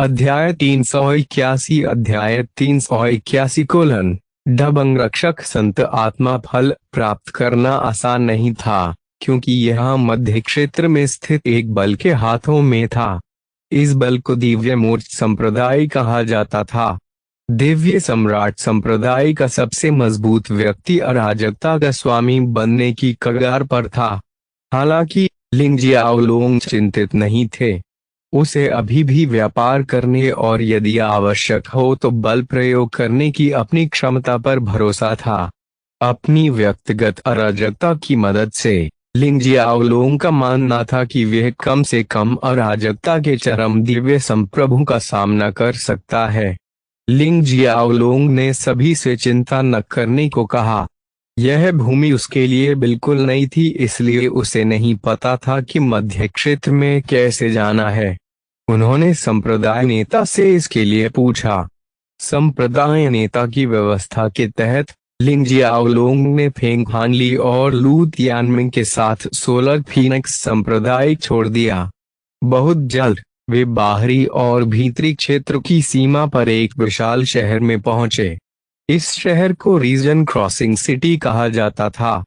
अध्याय 381 अध्याय 381 दबंग रक्षक संत आत्मा फल प्राप्त करना आसान नहीं था, क्योंकि यह मध्य क्षेत्र में स्थित एक बल के हाथों में था। इस बल को दिव्य मूर्त संप्रदाय कहा जाता था। दिव्य सम्राट संप्रदाय का सबसे मजबूत व्यक्ति अराजकता का स्वामी बनने की कगार पर था। हालांकि लिंग जियाओलोंग चिंतित नहीं थे। उसे अभी भी व्यापार करने और यदि आवश्यक हो तो बल प्रयोग करने की अपनी क्षमता पर भरोसा था। अपनी व्यक्तिगत अराजकता की मदद से लिंग जियाओलोंग का मानना था कि वह कम से कम अराजकता के चरम दिव्य संप्रभु का सामना कर सकता है। लिंग जियाओलोंग ने सभी से चिंता न करने को कहा। यह भूमि उसके लिए बिल्कुल नई थी, इसलिए उसे नहीं पता था कि मध्य क्षेत्र में कैसे जाना है। उन्होंने संप्रदाय नेता से इसके लिए पूछा। संप्रदाय नेता की व्यवस्था के तहत लिंग जियाओलोंग ने फेंग हानली और लू तियानमिंग के साथ सोलर फीनिक्स संप्रदाय छोड़ दिया। बहुत जल्द वे बाहरी और भीतरी क्षेत्र की सीमा पर एक विशाल शहर में पहुंचे। इस शहर को रीजन क्रॉसिंग सिटी कहा जाता था।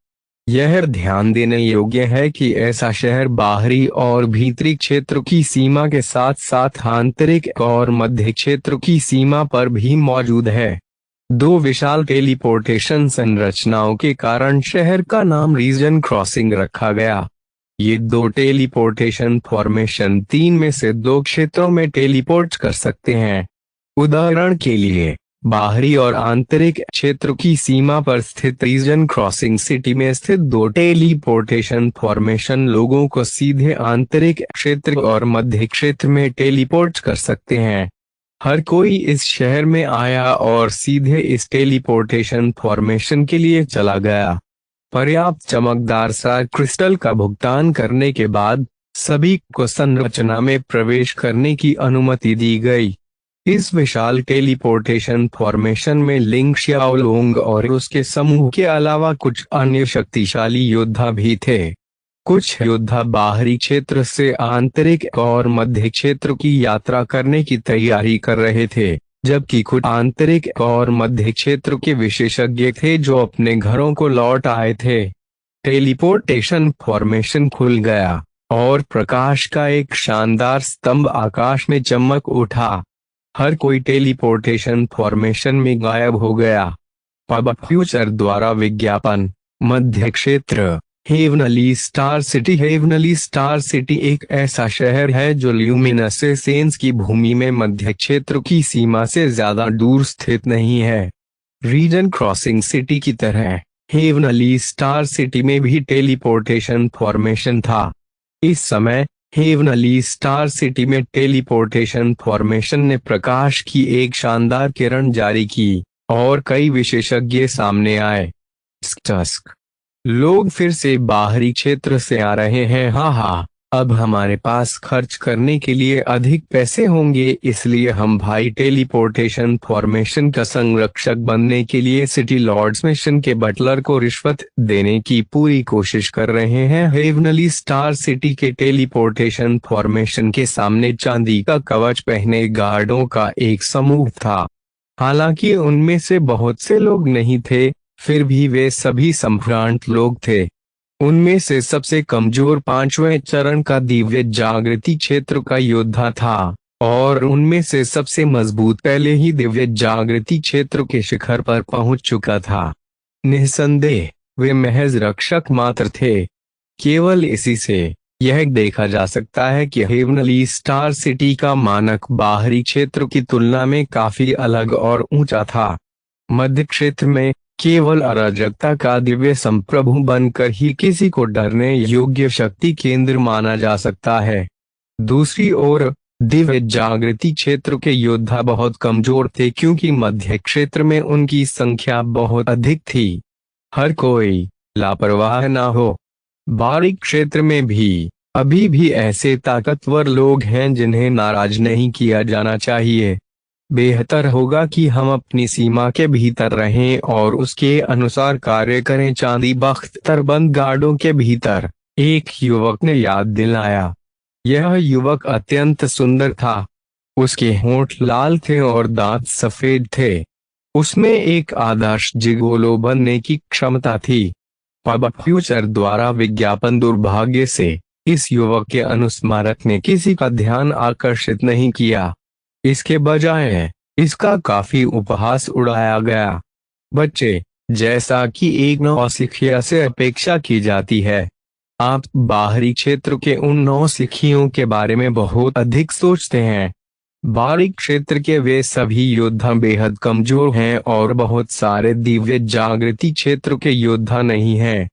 यह ध्यान देने योग्य है कि ऐसा शहर बाहरी और भीतरी क्षेत्र की सीमा के साथ साथ आंतरिक और मध्य क्षेत्र की सीमा पर भी मौजूद है। दो विशाल टेलीपोर्टेशन संरचनाओं के कारण शहर का नाम रीजन क्रॉसिंग रखा गया। ये दो टेलीपोर्टेशन फॉर्मेशन 3 में से 2 क्षेत्रों में टेलीपोर्ट कर सकते हैं। उदाहरण के लिए बाहरी और आंतरिक क्षेत्र की सीमा पर स्थित रीजन क्रॉसिंग सिटी में स्थित 2 टेलीपोर्टेशन फॉर्मेशन लोगों को सीधे आंतरिक क्षेत्र और मध्य क्षेत्र में टेलीपोर्ट कर सकते हैं। हर कोई इस शहर में आया और सीधे इस टेलीपोर्टेशन फॉर्मेशन के लिए चला गया। पर्याप्त चमकदार सा क्रिस्टल का भुगतान करने के बाद सभी को संरचना में प्रवेश करने की अनुमति दी गई। इस विशाल टेलीपोर्टेशन फॉर्मेशन में लिंग जियाओलोंग और उसके समूह के अलावा कुछ अन्य शक्तिशाली योद्धा भी थे। कुछ योद्धा बाहरी क्षेत्र से आंतरिक और मध्य क्षेत्र की यात्रा करने की तैयारी कर रहे थे, जबकि कुछ आंतरिक और मध्य क्षेत्र के विशेषज्ञ थे जो अपने घरों को लौट आए थे। टेलीपोर्टेशन फॉर्मेशन खुल गया और प्रकाश का एक शानदार स्तंभ आकाश में चमक उठा। हर कोई टेलीपोर्टेशन फॉर्मेशन में गायब हो गया। पब फ्यूचर द्वारा विज्ञापन। मध्य क्षेत्र heavenly star city. Heavenly star city एक ऐसा शहर है जो ल्यूमिनेसेंस की भूमि में मध्य क्षेत्र की सीमा से ज्यादा दूर स्थित नहीं है। रीजन क्रॉसिंग सिटी की तरह हेवनली स्टार सिटी में भी टेलीपोर्टेशन फॉर्मेशन था। इस समय हेवनली स्टार सिटी में टेलीपोर्टेशन फॉर्मेशन ने प्रकाश की एक शानदार किरण जारी की और कई विशेषज्ञ सामने आए। लोग फिर से बाहरी क्षेत्र से आ रहे हैं। हाँ, अब हमारे पास खर्च करने के लिए अधिक पैसे होंगे, इसलिए हम भाई टेलीपोर्टेशन फॉर्मेशन का संरक्षक बनने के लिए सिटी लॉर्ड्स मिशन के बटलर को रिश्वत देने की पूरी कोशिश कर रहे हैं। हेवनली स्टार सिटी के टेलीपोर्टेशन फॉर्मेशन के सामने चांदी का कवच पहने गार्डों का एक समूह था। हालांकि उनमें से बहुत से लोग नहीं थे, फिर भी वे सभी संभ्रांत लोग थे। उनमें से सबसे कमजोर 5वें चरण का दिव्य जागृति क्षेत्र का योद्धा था और उनमें से सबसे मजबूत पहले ही दिव्य जागृति क्षेत्र के शिखर पर पहुंच चुका था। निस्संदेह वे महज रक्षक मात्र थे। केवल इसी से यह देखा जा सकता है कि हेवनली स्टार सिटी का मानक बाहरी क्षेत्र की तुलना में काफी अलग और ऊंचा था। मध्य क्षेत्र में केवल अराजकता का दिव्य संप्रभु बनकर ही किसी को डरने योग्य शक्ति केंद्र माना जा सकता है। दूसरी ओर दिव्य जागृति क्षेत्र के योद्धा बहुत कमजोर थे, क्योंकि मध्य क्षेत्र में उनकी संख्या बहुत अधिक थी। हर कोई लापरवाह न हो। बाहरी क्षेत्र में भी अभी भी ऐसे ताकतवर लोग हैं जिन्हें नाराज नहीं किया जाना चाहिए। बेहतर होगा कि हम अपनी सीमा के भीतर रहें और उसके अनुसार कार्य करें। चांदी बख्तरबंद गार्डों के भीतर एक युवक ने याद दिलाया। यह युवक अत्यंत सुंदर था। उसके होंठ लाल थे और दांत सफेद थे। उसमें एक आदर्श जिगोलो बनने की क्षमता थी। पब फ्यूचर द्वारा विज्ञापन दुर्भाग्य से इस युवक के अनुस्मारक ने किसी का ध्यान आकर्षित नहीं किया। इसके बजाय इसका काफी उपहास उड़ाया गया। बच्चे, जैसा कि एक नौसिखिया से अपेक्षा की जाती है, आप बाहरी क्षेत्र के उन नौसिखियों के बारे में बहुत अधिक सोचते हैं। बाहरी क्षेत्र के वे सभी योद्धा बेहद कमजोर हैं और बहुत सारे दिव्य जागृति क्षेत्र के योद्धा नहीं हैं।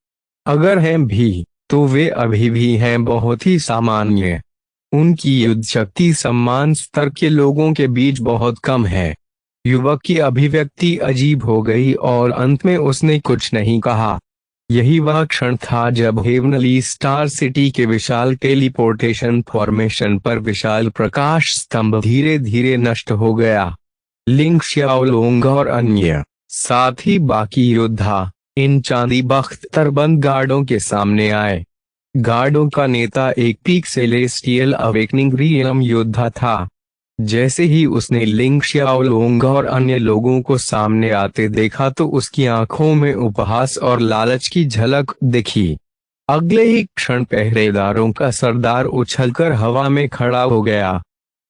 अगर हैं भी, तो वे अभी भी हैं बहुत ही सामान्य। उनकी युद्ध शक्ति सम्मान स्तर के लोगों के बीच बहुत कम है। युवक की अभिव्यक्ति अजीब हो गई और अंत में उसने कुछ नहीं कहा। यही वह क्षण था जब हेवनली स्टार सिटी के विशाल टेलीपोर्टेशन फॉर्मेशन पर विशाल प्रकाश स्तंभ धीरे धीरे नष्ट हो गया। लिंग शाओलोंग और अन्य, साथ ही बाकी योद्धा, इन चांदी बख्तरबंद गार्डों के सामने आए। गार्डों का नेता एक पीक सेलेस्टियल अवेकनिंग रियम योद्धा था। जैसे ही उसने लिंग शाओलोंग और अन्य लोगों को सामने आते देखा तो उसकी आंखों में उपहास और लालच की झलक दिखी। अगले ही क्षण पहरेदारों का सरदार उछलकर हवा में खड़ा हो गया।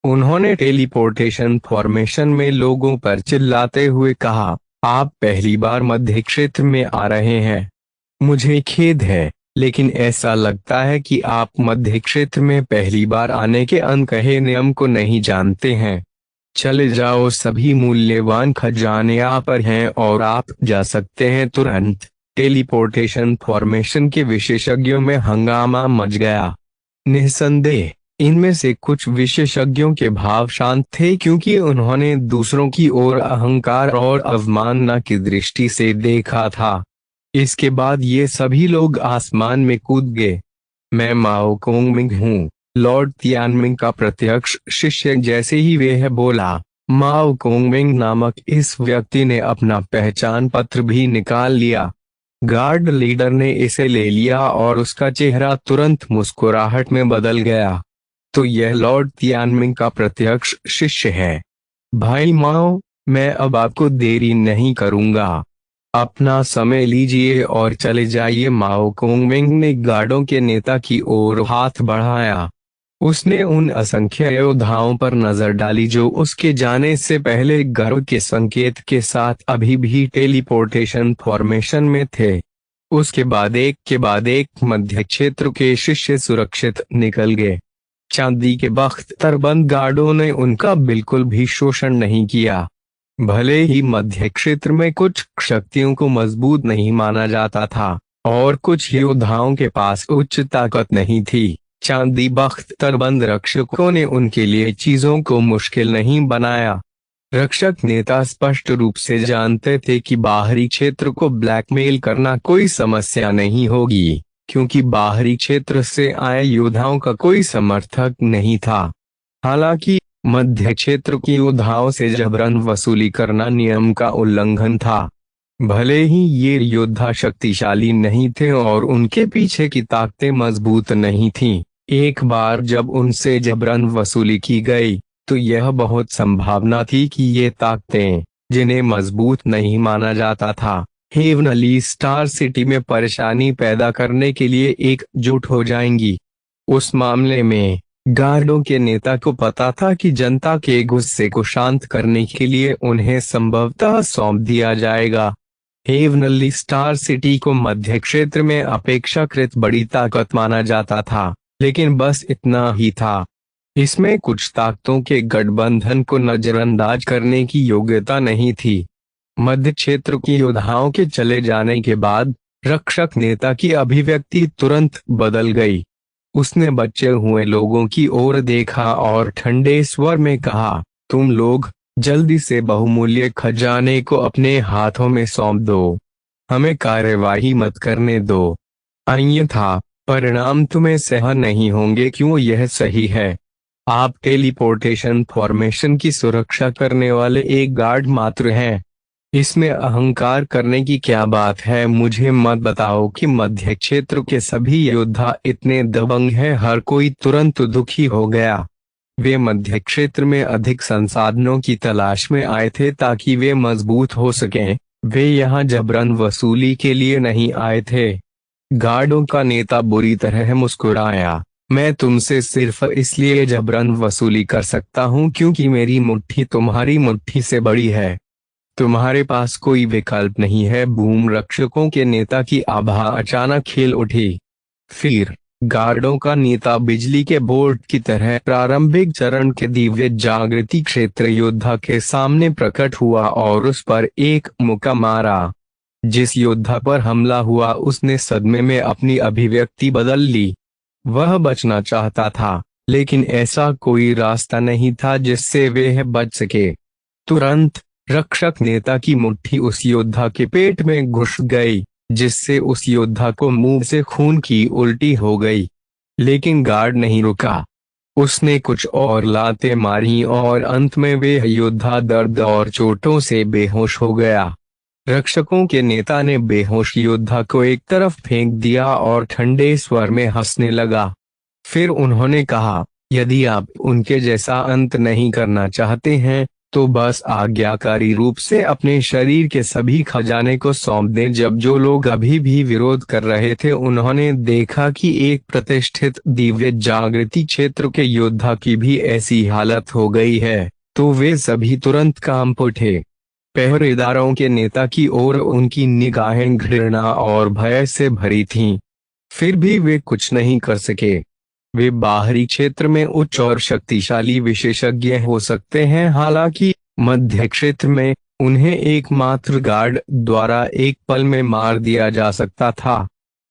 उन्होंने टेलीपोर्टेशन फॉर्मेशन में लोगों पर चिल्लाते हुए कहा, आप पहली बार मध्य क्षेत्र में आ रहे हैं। मुझे खेद है, लेकिन ऐसा लगता है कि आप मध्य क्षेत्र में पहली बार आने के अनकहे नियम को नहीं जानते हैं। चले जाओ, सभी मूल्यवान खजाने यहाँ पर हैं और आप जा सकते हैं तुरंत। टेलीपोर्टेशन फॉर्मेशन के विशेषज्ञों में हंगामा मच गया। निस्संदेह इनमें से कुछ विशेषज्ञों के भाव शांत थे, क्योंकि उन्होंने दूसरों की ओर अहंकार और अवमानना की दृष्टि से देखा था। इसके बाद ये सभी लोग आसमान में कूद गए। मैं माओ कोंगमिंग हूँ, लॉर्ड तियानमिंग का प्रत्यक्ष शिष्य। जैसे ही वह बोला, माओ कोंगमिंग नामक इस व्यक्ति ने अपना पहचान पत्र भी निकाल लिया। गार्ड लीडर ने इसे ले लिया और उसका चेहरा तुरंत मुस्कुराहट में बदल गया। तो यह लॉर्ड तियानमिंग का प्रत्यक्ष शिष्य है। भाई माओ, मैं अब आपको देरी नहीं करूंगा। अपना समय लीजिए और चले जाइए। माओ कोंगमिंग ने गार्डों के नेता की ओर हाथ बढ़ाया। उसने उन असंख्य योद्धाओं पर नजर डाली जो उसके जाने से पहले गर्व के संकेत के साथ अभी भी टेलीपोर्टेशन फॉर्मेशन में थे। उसके बाद एक के बाद एक मध्य क्षेत्र के शिष्य सुरक्षित निकल गए। चांदी के बख्तरबंद गार्डों ने उनका बिल्कुल भी शोषण नहीं किया। भले ही मध्य क्षेत्र में कुछ शक्तियों को मजबूत नहीं माना जाता था और कुछ योद्धाओं के पास उच्च ताकत नहीं थी, चांदी बख्तरबंद रक्षकों ने उनके लिए चीजों को मुश्किल नहीं बनाया। रक्षक नेता स्पष्ट रूप से जानते थे कि बाहरी क्षेत्र को ब्लैकमेल करना कोई समस्या नहीं होगी, क्योंकि बाहरी क्षेत्र से आए योद्धाओं का कोई समर्थक नहीं था। हालांकि मध्य क्षेत्र की योद्धाओं से जबरन वसूली करना नियम का उल्लंघन था। भले ही ये योद्धा शक्तिशाली नहीं थे और उनके पीछे की ताकतें मजबूत नहीं थीं, एक बार जब उनसे जबरन वसूली की गई तो यह बहुत संभावना थी कि ये ताकतें, जिन्हें मजबूत नहीं माना जाता था, हेवनली स्टार सिटी में परेशानी पैदा करने के लिए एकजुट हो जाएंगी। उस मामले में गार्डों के नेता को पता था कि जनता के गुस्से को शांत करने के लिए उन्हें संभवतः सौंप दिया जाएगा। हेवनली स्टार सिटी को मध्य क्षेत्र में अपेक्षाकृत बड़ी ताकत माना जाता था, लेकिन बस इतना ही था। इसमें कुछ ताकतों के गठबंधन को नजरअंदाज करने की योग्यता नहीं थी। मध्य क्षेत्र की योद्धाओं के चले जाने के बाद रक्षक नेता की अभिव्यक्ति तुरंत बदल गई। उसने बचे हुए लोगों की ओर देखा और ठंडे स्वर में कहा, तुम लोग जल्दी से बहुमूल्य खजाने को अपने हाथों में सौंप दो। हमें कार्यवाही मत करने दो, अन्यथा परिणाम तुम्हें सहन नहीं होंगे। क्यों यह सही है? आप टेलीपोर्टेशन फॉर्मेशन की सुरक्षा करने वाले एक गार्ड मात्र हैं। इसमें अहंकार करने की क्या बात है? मुझे मत बताओ कि मध्य क्षेत्र के सभी योद्धा इतने दबंग हैं। हर कोई तुरंत दुखी हो गया। वे मध्य क्षेत्र में अधिक संसाधनों की तलाश में आए थे ताकि वे मजबूत हो सकें। वे यहाँ जबरन वसूली के लिए नहीं आए थे। गार्डों का नेता बुरी तरह मुस्कुराया। मैं तुमसे सिर्फ इसलिए जबरन वसूली कर सकता हूँ क्योंकि मेरी मुट्ठी तुम्हारी मुट्ठी से बड़ी है। तुम्हारे पास कोई विकल्प नहीं है। भूम रक्षकों के नेता की आभा अचानक खिल उठी। फिर गार्डों का नेता बिजली के बोर्ड की तरह प्रारंभिक चरण के दिव्य जागृति क्षेत्र योद्धा के सामने प्रकट हुआ और उस पर एक मुक्का मारा। जिस योद्धा पर हमला हुआ उसने सदमे में अपनी अभिव्यक्ति बदल ली। वह बचना चाहता था, लेकिन ऐसा कोई रास्ता नहीं था जिससे वह बच सके। तुरंत रक्षक नेता की मुट्ठी उस योद्धा के पेट में घुस गई, जिससे उस योद्धा को मुंह से खून की उल्टी हो गई। लेकिन गार्ड नहीं रुका। उसने कुछ और लातें मारी और अंत में वह योद्धा दर्द और चोटों से बेहोश हो गया। रक्षकों के नेता ने बेहोश योद्धा को एक तरफ फेंक दिया और ठंडे स्वर में हंसने लगा। फिर उन्होंने कहा, यदि आप उनके जैसा अंत नहीं करना चाहते हैं तो बस आज्ञाकारी रूप से अपने शरीर के सभी खजाने को सौंप दें। जब जो लोग अभी भी विरोध कर रहे थे उन्होंने देखा कि एक प्रतिष्ठित दिव्य जागृति क्षेत्र के योद्धा की भी ऐसी हालत हो गई है, तो वे सभी तुरंत कांप उठे। पहरेदारों के नेता की ओर उनकी निगाहें घृणा और भय से भरी थीं। फिर भी वे कुछ नहीं कर सके। वे बाहरी क्षेत्र में उच्च और शक्तिशाली विशेषज्ञ हो सकते हैं, हालांकि मध्य क्षेत्र में उन्हें एकमात्र गार्ड द्वारा एक पल में मार दिया जा सकता था।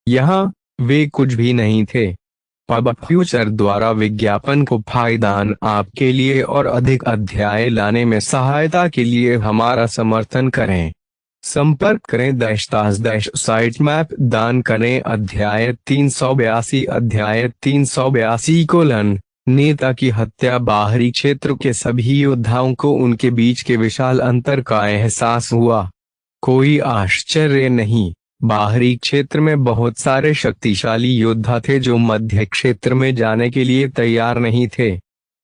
यहाँ वे कुछ भी नहीं थे। अब फ्यूचर द्वारा विज्ञापन को फायदान आपके लिए और अधिक अध्याय लाने में सहायता के लिए हमारा समर्थन करें। संपर्क करें _साइटमैप दान करें। अध्याय 382 नेता की हत्या। बाहरी क्षेत्र के सभी योद्धाओं को उनके बीच के विशाल अंतर का एहसास हुआ। कोई आश्चर्य नहीं, बाहरी क्षेत्र में बहुत सारे शक्तिशाली योद्धा थे जो मध्य क्षेत्र में जाने के लिए तैयार नहीं थे।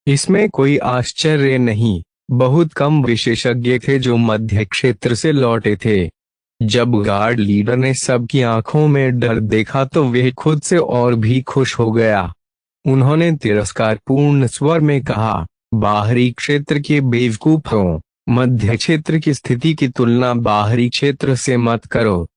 इसमें कोई आश्चर्य नहीं, बहुत कम विशेषज्ञ थे जो मध्य क्षेत्र से लौटे थे। जब गार्ड लीडर ने सबकी आंखों में डर देखा तो वह खुद से और भी खुश हो गया। उन्होंने तिरस्कारपूर्ण स्वर में कहा, बाहरी क्षेत्र के बेवकूफों, मध्य क्षेत्र की स्थिति की तुलना बाहरी क्षेत्र से मत करो।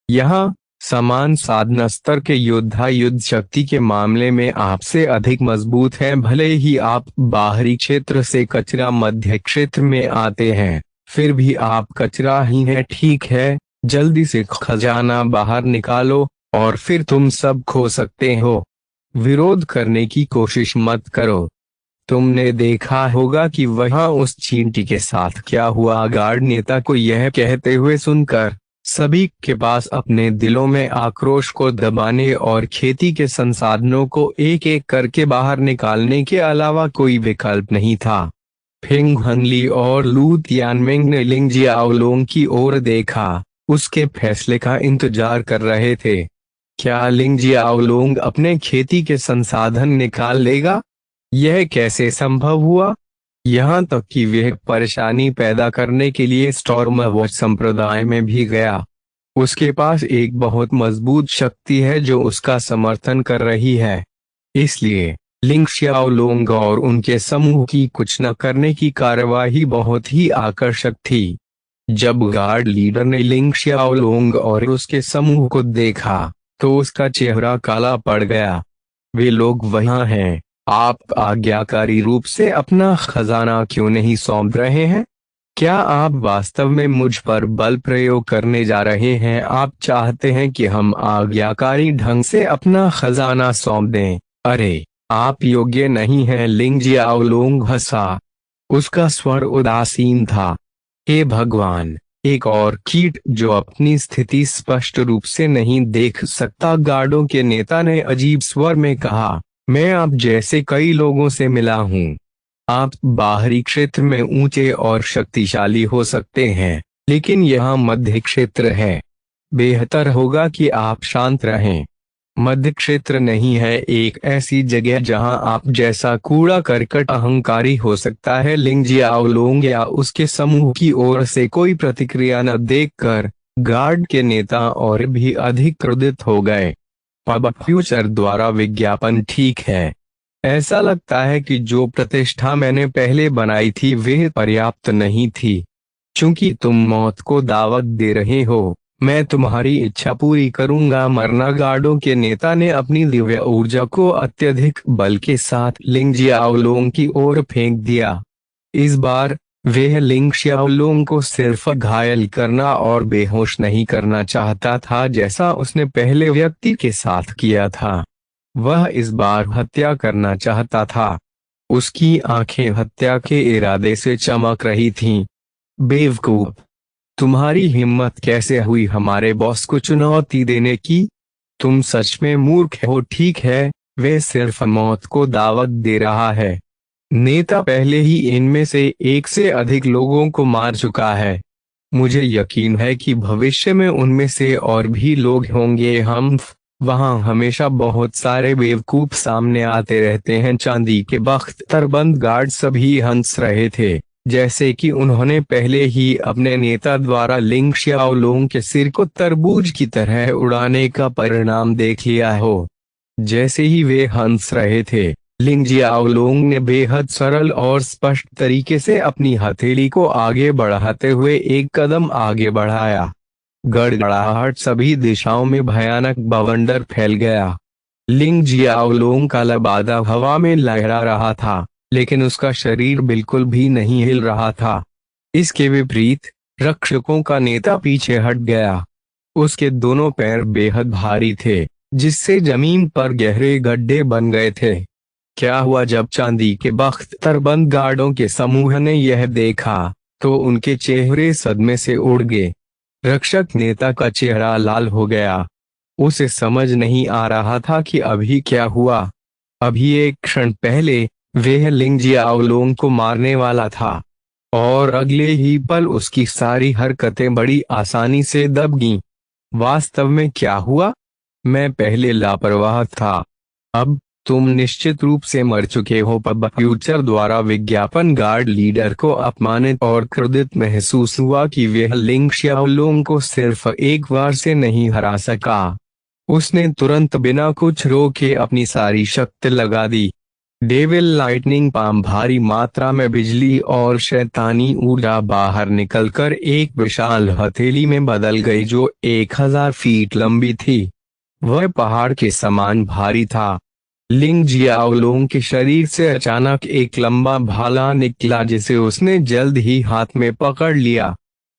यहाँ समान साधन स्तर के योद्धा युद्ध शक्ति के मामले में आपसे अधिक मजबूत हैं। भले ही आप बाहरी क्षेत्र से कचरा मध्य क्षेत्र में आते हैं, फिर भी आप कचरा ही हैं। ठीक है, जल्दी से खजाना बाहर निकालो और फिर तुम सब खो सकते हो। विरोध करने की कोशिश मत करो। तुमने देखा होगा कि वहां उस चींटी के साथ क्या हुआ। गार्ड नेता को यह कहते हुए सुनकर सभी के पास अपने दिलों में आक्रोश को दबाने और खेती के संसाधनों को एक एक करके बाहर निकालने के अलावा कोई विकल्प नहीं था। फिंग हनली और लू तियानमिंग ने लिंग जियाओलोंग की ओर देखा। उसके फैसले का इंतजार कर रहे थे। क्या लिंग जियाओलोंग अपने खेती के संसाधन निकाल लेगा? यह कैसे संभव हुआ? यहाँ तक कि वह परेशानी पैदा करने के लिए स्टॉर्म वॉच संप्रदाय में भी गया। उसके पास एक बहुत मजबूत शक्ति है जो उसका समर्थन कर रही है। इसलिए लिंग जियाओलोंग और उनके समूह की कुछ न करने की कार्यवाही बहुत ही आकर्षक थी। जब गार्ड लीडर ने लिंग जियाओलोंग और उसके समूह को देखा तो उसका चेहरा काला पड़ गया। वे लोग वहाँ हैं। आप आज्ञाकारी रूप से अपना खजाना क्यों नहीं सौंप रहे हैं? क्या आप वास्तव में मुझ पर बल प्रयोग करने जा रहे हैं? आप चाहते हैं कि हम आज्ञाकारी ढंग से अपना खजाना सौंप दें? अरे, आप योग्य नहीं हैं। लिंग जियाओलोंग हंसा। उसका स्वर उदासीन था। हे भगवान, एक और कीट जो अपनी स्थिति स्पष्ट रूप से नहीं देख सकता। गार्डों के नेता ने अजीब स्वर में कहा, मैं आप जैसे कई लोगों से मिला हूँ। आप बाहरी क्षेत्र में ऊंचे और शक्तिशाली हो सकते हैं, लेकिन यहाँ मध्य क्षेत्र है। बेहतर होगा कि आप शांत रहें। मध्य क्षेत्र नहीं है एक ऐसी जगह जहां आप जैसा कूड़ा करकट अहंकारी हो सकता है। लिंग जियाओलोंग या उसके समूह की ओर से कोई प्रतिक्रिया न देखकर गार्ड के नेता और भी अधिक क्रोधित हो गए। पब फ्यूचर द्वारा विज्ञापन ठीक है। ऐसा लगता है कि जो प्रतिष्ठा मैंने पहले बनाई थी वह पर्याप्त नहीं थी। चूंकि तुम मौत को दावत दे रहे हो, मैं तुम्हारी इच्छा पूरी करूंगा। मरना गार्डों के नेता ने अपनी दिव्य ऊर्जा को अत्यधिक बल के साथ लिंग जियाओलोंग की ओर फेंक दिया। इस बार वह लिंग जियाओलोंग को सिर्फ घायल करना और बेहोश नहीं करना चाहता था जैसा उसने पहले व्यक्ति के साथ किया था। वह इस बार हत्या करना चाहता था। उसकी आंखें हत्या के इरादे से चमक रही थीं। बेवकूफ, तुम्हारी हिम्मत कैसे हुई हमारे बॉस को चुनौती देने की? तुम सच में मूर्ख हो। ठीक है, वे सिर्फ मौत को दावत दे रहा है। नेता पहले ही इनमें से एक से अधिक लोगों को मार चुका है। मुझे यकीन है कि भविष्य में उनमें से और भी लोग होंगे। हम वहाँ हमेशा बहुत सारे बेवकूफ सामने आते रहते हैं। चांदी के बख्तरबंद गार्ड सभी हंस रहे थे, जैसे कि उन्होंने पहले ही अपने नेता द्वारा लिंग जियाओलोंग के सिर को तरबूज की तरह उड़ाने का परिणाम देख लिया हो। जैसे ही वे हंस रहे थे, लिंग जियाओलोंग ने बेहद सरल और स्पष्ट तरीके से अपनी हथेली को आगे बढ़ाते हुए एक कदम आगे बढ़ाया। गड़गड़ाहट सभी दिशाओं में भयानक बवंडर फैल गया। लिंग जियाओलोंग का लबादा हवा में लहरा रहा था, लेकिन उसका शरीर बिल्कुल भी नहीं हिल रहा था। इसके विपरीत रक्षकों का नेता पीछे हट गया। उसके दोनों पैर बेहद भारी थे, जिससे जमीन पर गहरे गड्ढे बन गए थे। क्या हुआ? जब चांदी के बख्तरबंद गार्डों के समूह ने यह देखा तो उनके चेहरे सदमे से उड़ गए। रक्षक नेता का चेहरा लाल हो गया। उसे समझ नहीं आ रहा था कि अभी क्या हुआ। अभी एक क्षण पहले वह लिंग जियाओलोंग को मारने वाला था, और अगले ही पल उसकी सारी हरकतें बड़ी आसानी से दब गईं। वास्तव में क्या हुआ? मैं पहले लापरवाह था, अब तुम निश्चित रूप से मर चुके हो। पब फ्यूचर द्वारा विज्ञापन गार्ड लीडर को अपमानित और क्रोधित महसूस हुआ कि वह लिंग जियाओलोंग को सिर्फ एक बार से नहीं हरा सका। उसने तुरंत बिना कुछ रोके अपनी सारी शक्ति लगा दी। डेविल लाइटनिंग पाम भारी मात्रा में बिजली और शैतानी ऊर्जा बाहर निकलकर एक विशाल हथेली में बदल गई जो 1000 फीट लंबी थी। वह पहाड़ के समान भारी था। लिंग जियाओलोंग के शरीर से अचानक एक लंबा भाला निकला जिसे उसने जल्द ही हाथ में पकड़ लिया।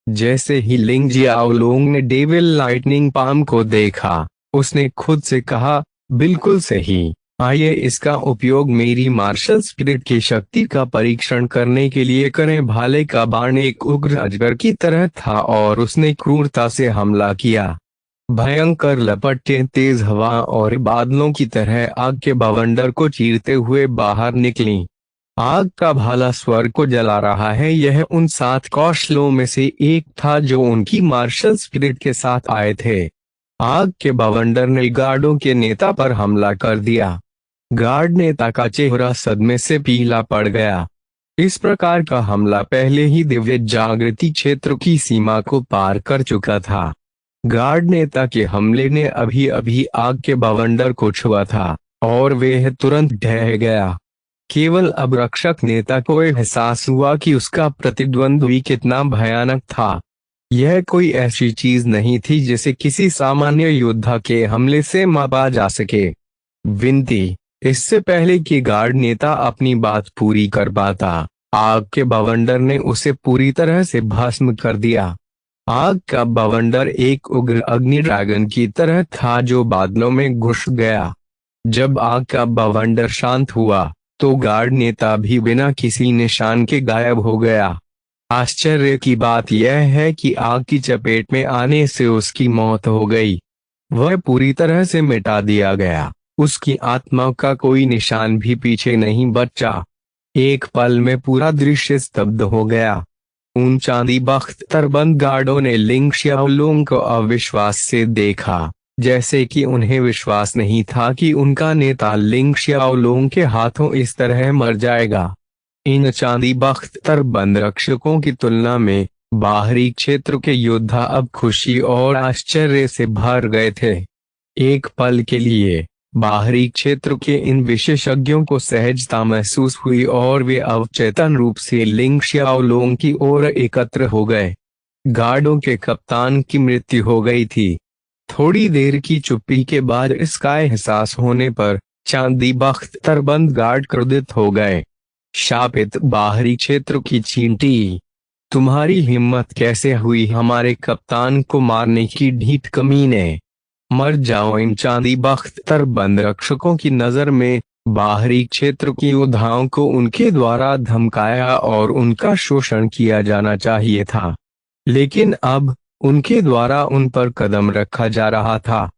जैसे ही लिंग जियाओलोंग ने डेविल लाइटनिंग पाम को देखा, उसने खुद से कहा, बिल्कुल सही, आइए इसका उपयोग मेरी मार्शल स्पिरिट की शक्ति का परीक्षण करने के लिए करें। भाले का बाण एक उग्र अजगर की तरह था और उसने क्रूरता से हमला किया। भयंकर लपटें तेज हवा और बादलों की तरह आग के बवंडर को चीरते हुए बाहर निकलीं। आग का भाला स्वर्ग को जला रहा है। यह उन 7 कौशलों में से एक था जो उनकी मार्शल स्पिरिट के साथ आए थे। आग के बवंडर ने गार्डों के नेता पर हमला कर दिया। गार्ड नेता का चेहरा सदमे से पीला पड़ गया। इस प्रकार का हमला पहले ही दिव्य जागृति क्षेत्र की सीमा को पार कर चुका था। गार्ड नेता के हमले ने अभी अभी आग के बवंडर को छुआ था और वह तुरंत ढह गया। केवल अब रक्षक नेता को एहसास हुआ कि उसका प्रतिद्वंद्वी कितना भयानक था। यह कोई ऐसी चीज नहीं थी जिसे किसी सामान्य योद्धा के हमले से मापा जा सके। विनती, इससे पहले कि गार्ड नेता अपनी बात पूरी कर पाता, आग के बवंडर ने उसे पूरी तरह से भस्म कर दिया। आग का बवंडर एक उग्र अग्नि ड्रैगन की तरह था जो बादलों में घुस गया। जब आग का बवंडर शांत हुआ तो गार्ड नेता भी बिना किसी निशान के गायब हो गया। आश्चर्य की बात यह है कि आग की चपेट में आने से उसकी मौत हो गई। वह पूरी तरह से मिटा दिया गया। उसकी आत्मा का कोई निशान भी पीछे नहीं बचा। एक पल में पूरा दृश्य स्तब्ध हो गया। उन चांदी बख्तरबंद गार्डों ने लिंग जियाओलोंग को अविश्वास से देखा। जैसे कि उन्हें विश्वास नहीं था कि उनका नेता लिंग शियाओलोंग के हाथों इस तरह मर जाएगा। इन चांदी बख्तर बंद रक्षकों की तुलना में बाहरी क्षेत्र के योद्धा अब खुशी और आश्चर्य से भर गए थे। एक पल के लिए बाहरी क्षेत्र के इन विशेषज्ञों को सहजता महसूस हुई और वे अवचेतन रूप से लिंग शियाओलोंग की ओर एकत्र हो गए। गार्डों के कप्तान की मृत्यु हो गई थी। थोड़ी देर की चुप्पी के बाद इसका एहसास होने पर चांदी बख्तर बंद गार्ड क्रोधित हो गए। शापित बाहरी क्षेत्र की चींटी, तुम्हारी हिम्मत कैसे हुई हमारे कप्तान को मारने की, ढीठ कमीने, मर जाओ। इन चांदी बख्तर बंद रक्षकों की नजर में बाहरी क्षेत्र की योद्धाओं को उनके द्वारा धमकाया और उनका शोषण किया जाना चाहिए था, लेकिन अब उनके द्वारा उन पर कदम रखा जा रहा था।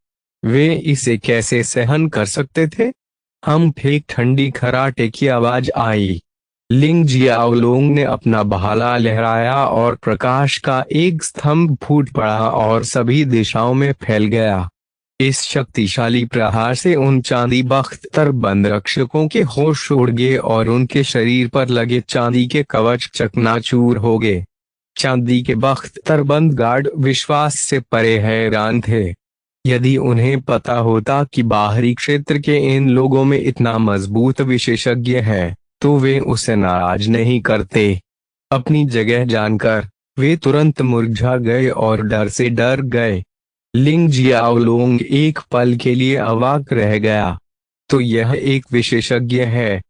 वे इसे कैसे सहन कर सकते थे? हम फेंक, ठंडी खराटे की आवाज आई। लिंग जियाओलोंग ने अपना भाला लहराया और प्रकाश का एक स्तंभ फूट पड़ा और सभी दिशाओं में फैल गया। इस शक्तिशाली प्रहार से उन चांदी बख्तर बंद रक्षकों के होश उड़ गए और उनके शरीर पर लगे चांदी के कवच चकनाचूर हो गए। चांदी के बख्तर बंद गार्ड विश्वास से परे हैरान थे। यदि उन्हें पता होता कि बाहरी क्षेत्र के इन लोगों में इतना मजबूत विशेषज्ञ है तो वे उसे नाराज नहीं करते। अपनी जगह जानकर वे तुरंत मुरझा गए और डर से डर गए। लिंग जियाओलोंग एक पल के लिए अवाक रह गया। तो यह एक विशेषज्ञ है।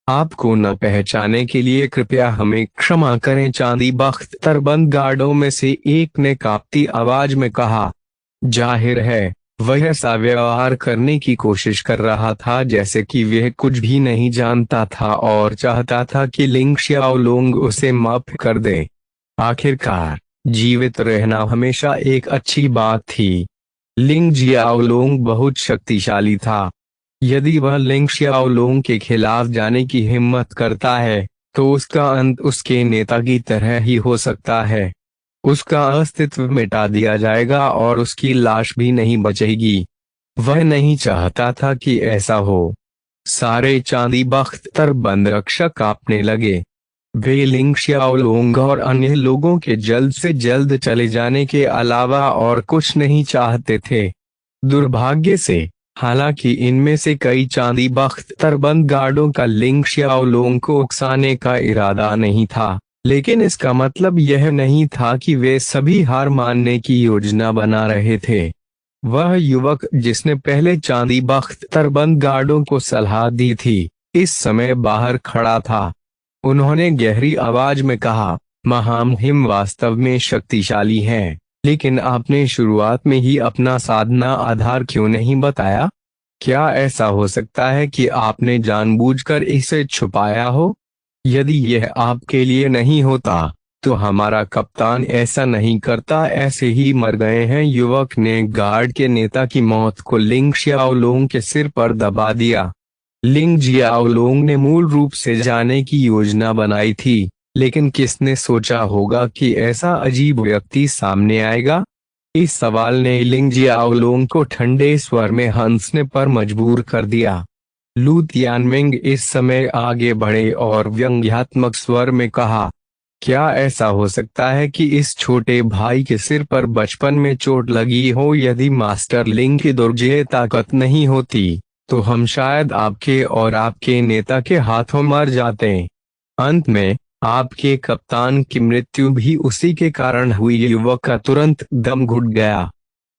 आपको न पहचाने के लिए कृपया हमें क्षमा करें, चांदी बख्तर बंद गार्डों में से एक ने कांपती आवाज में कहा। जाहिर है वह ऐसा व्यवहार करने की कोशिश कर रहा था जैसे कि वह कुछ भी नहीं जानता था और चाहता था कि लिंग शियाओलोंग उसे माफ कर दे। आखिरकार जीवित रहना हमेशा एक अच्छी बात थी। लिंग जियाओलोंग बहुत शक्तिशाली था। यदि वह लिंग शियाओलोंग के खिलाफ जाने की हिम्मत करता है तो उसका अंत उसके नेता की तरह ही हो सकता है। उसका अस्तित्व मिटा दिया जाएगा और उसकी लाश भी नहीं बचेगी। वह नहीं चाहता था कि ऐसा हो। सारे चांदी बख्तर बंद रक्षक कांपने लगे। वे लिंग शियाओलोंग और अन्य लोगों के जल्द से जल्द चले जाने के अलावा और कुछ नहीं चाहते थे। दुर्भाग्य से हालांकि इनमें से कई चांदी बख्तर बंद गार्डों का लिंग शियाओलोंग को उकसाने का इरादा नहीं था, लेकिन इसका मतलब यह नहीं था कि वे सभी हार मानने की योजना बना रहे थे। वह युवक जिसने पहले चांदी बख्तर बंद गार्डों को सलाह दी थी इस समय बाहर खड़ा था। उन्होंने गहरी आवाज में कहा, महामहिम वास्तव में शक्तिशाली हैं, लेकिन आपने शुरुआत में ही अपना साधना आधार क्यों नहीं बताया? क्या ऐसा हो सकता है कि आपने जानबूझकर इसे छुपाया हो? यदि यह आपके लिए नहीं होता तो हमारा कप्तान ऐसा नहीं करता, ऐसे ही मर गए हैं। युवक ने गार्ड के नेता की मौत को लिंग शियाओलोंग के सिर पर दबा दिया। लिंग जियाओलोंग ने मूल रूप से जाने की योजना बनाई थी, लेकिन किसने सोचा होगा कि ऐसा अजीब व्यक्ति सामने आएगा? इस सवाल ने लिंग जियाओलोंग को ठंडे स्वर में हंसने पर मजबूर कर दिया। लू तियानमिंग इस समय आगे बढ़े और व्यंग्यात्मक स्वर में कहा, क्या ऐसा हो सकता है कि इस छोटे भाई के सिर पर बचपन में चोट लगी हो? यदि मास्टर लिंग की दुर्जय ताकत नहीं होती तो हम शायद आपके और आपके नेता के हाथों मर जाते। अंत में आपके कप्तान की मृत्यु भी उसी के कारण हुई। युवक का तुरंत दम घुट गया।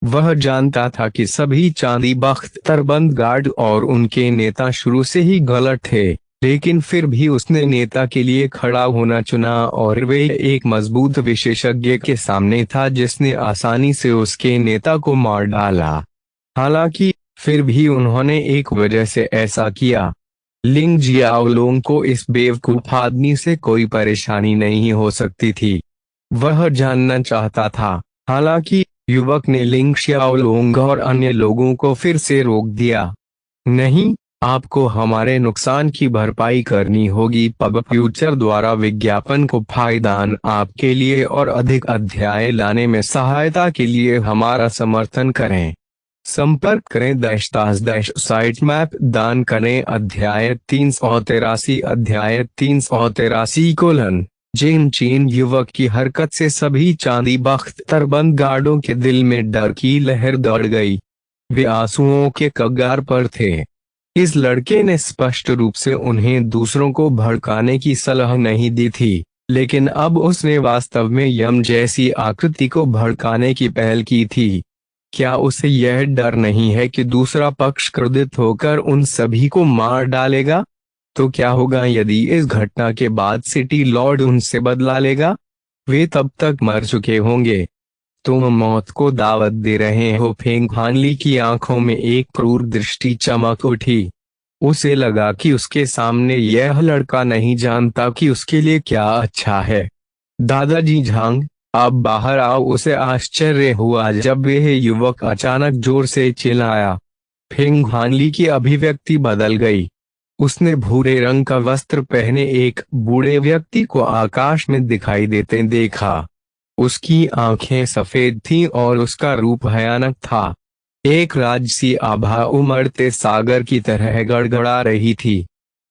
वह जानता था कि सभी चांदी बख्तर बंद गार्ड और उनके नेता शुरू से ही गलत थे, लेकिन फिर भी उसने नेता के लिए खड़ा होना चुना और वे एक मजबूत विशेषज्ञ के सामने था जिसने आसानी से उसके नेता को मार डाला। हालांकि फिर भी उन्होंने एक वजह से ऐसा किया। लिंग जियाओलोंग को इस बेवकूफ आदमी से कोई परेशानी नहीं हो सकती थी। वह जानना चाहता था। हालांकि युवक ने लिंग शियाओलोंग और अन्य लोगों को फिर से रोक दिया। नहीं, आपको हमारे नुकसान की भरपाई करनी होगी। पब फ्यूचर द्वारा विज्ञापन को फायदान आपके लिए और अधिक अध्याय लाने में सहायता के लिए हमारा समर्थन करें। संपर्क करें -- मैप दान करें। अध्याय 383 जेन चीन युवक की हरकत से सभी चांदी बख्त तरबंद गार्डों के दिल में डर की लहर दौड़ गई। वे आंसुओं के कगार पर थे। इस लड़के ने स्पष्ट रूप से उन्हें दूसरों को भड़काने की सलाह नहीं दी थी, लेकिन अब उसने वास्तव में यम जैसी आकृति को भड़काने की पहल की थी। क्या उसे यह डर नहीं है कि दूसरा पक्ष क्रोधित होकर उन सभी को मार डालेगा? तो क्या होगा यदि इस घटना के बाद सिटी लॉर्ड उनसे बदला लेगा? वे तब तक मर चुके होंगे। तुम मौत को दावत दे रहे हो। फेंग हानली की आंखों में एक क्रूर दृष्टि चमक उठी। उसे लगा कि उसके सामने यह लड़का नहीं जानता कि उसके लिए क्या अच्छा है। दादाजी झांग, आप बाहर आओ। उसे आश्चर्य हुआ जब वह युवक अचानक जोर से चिल्लाया। फेंग हानली की अभिव्यक्ति बदल गई। उसने भूरे रंग का वस्त्र पहने एक बूढ़े व्यक्ति को आकाश में दिखाई देते देखा। उसकी आंखें सफेद थीं और उसका रूप भयानक था। एक राजसी आभा उमड़ते सागर की तरह गड़गड़ा रही थी।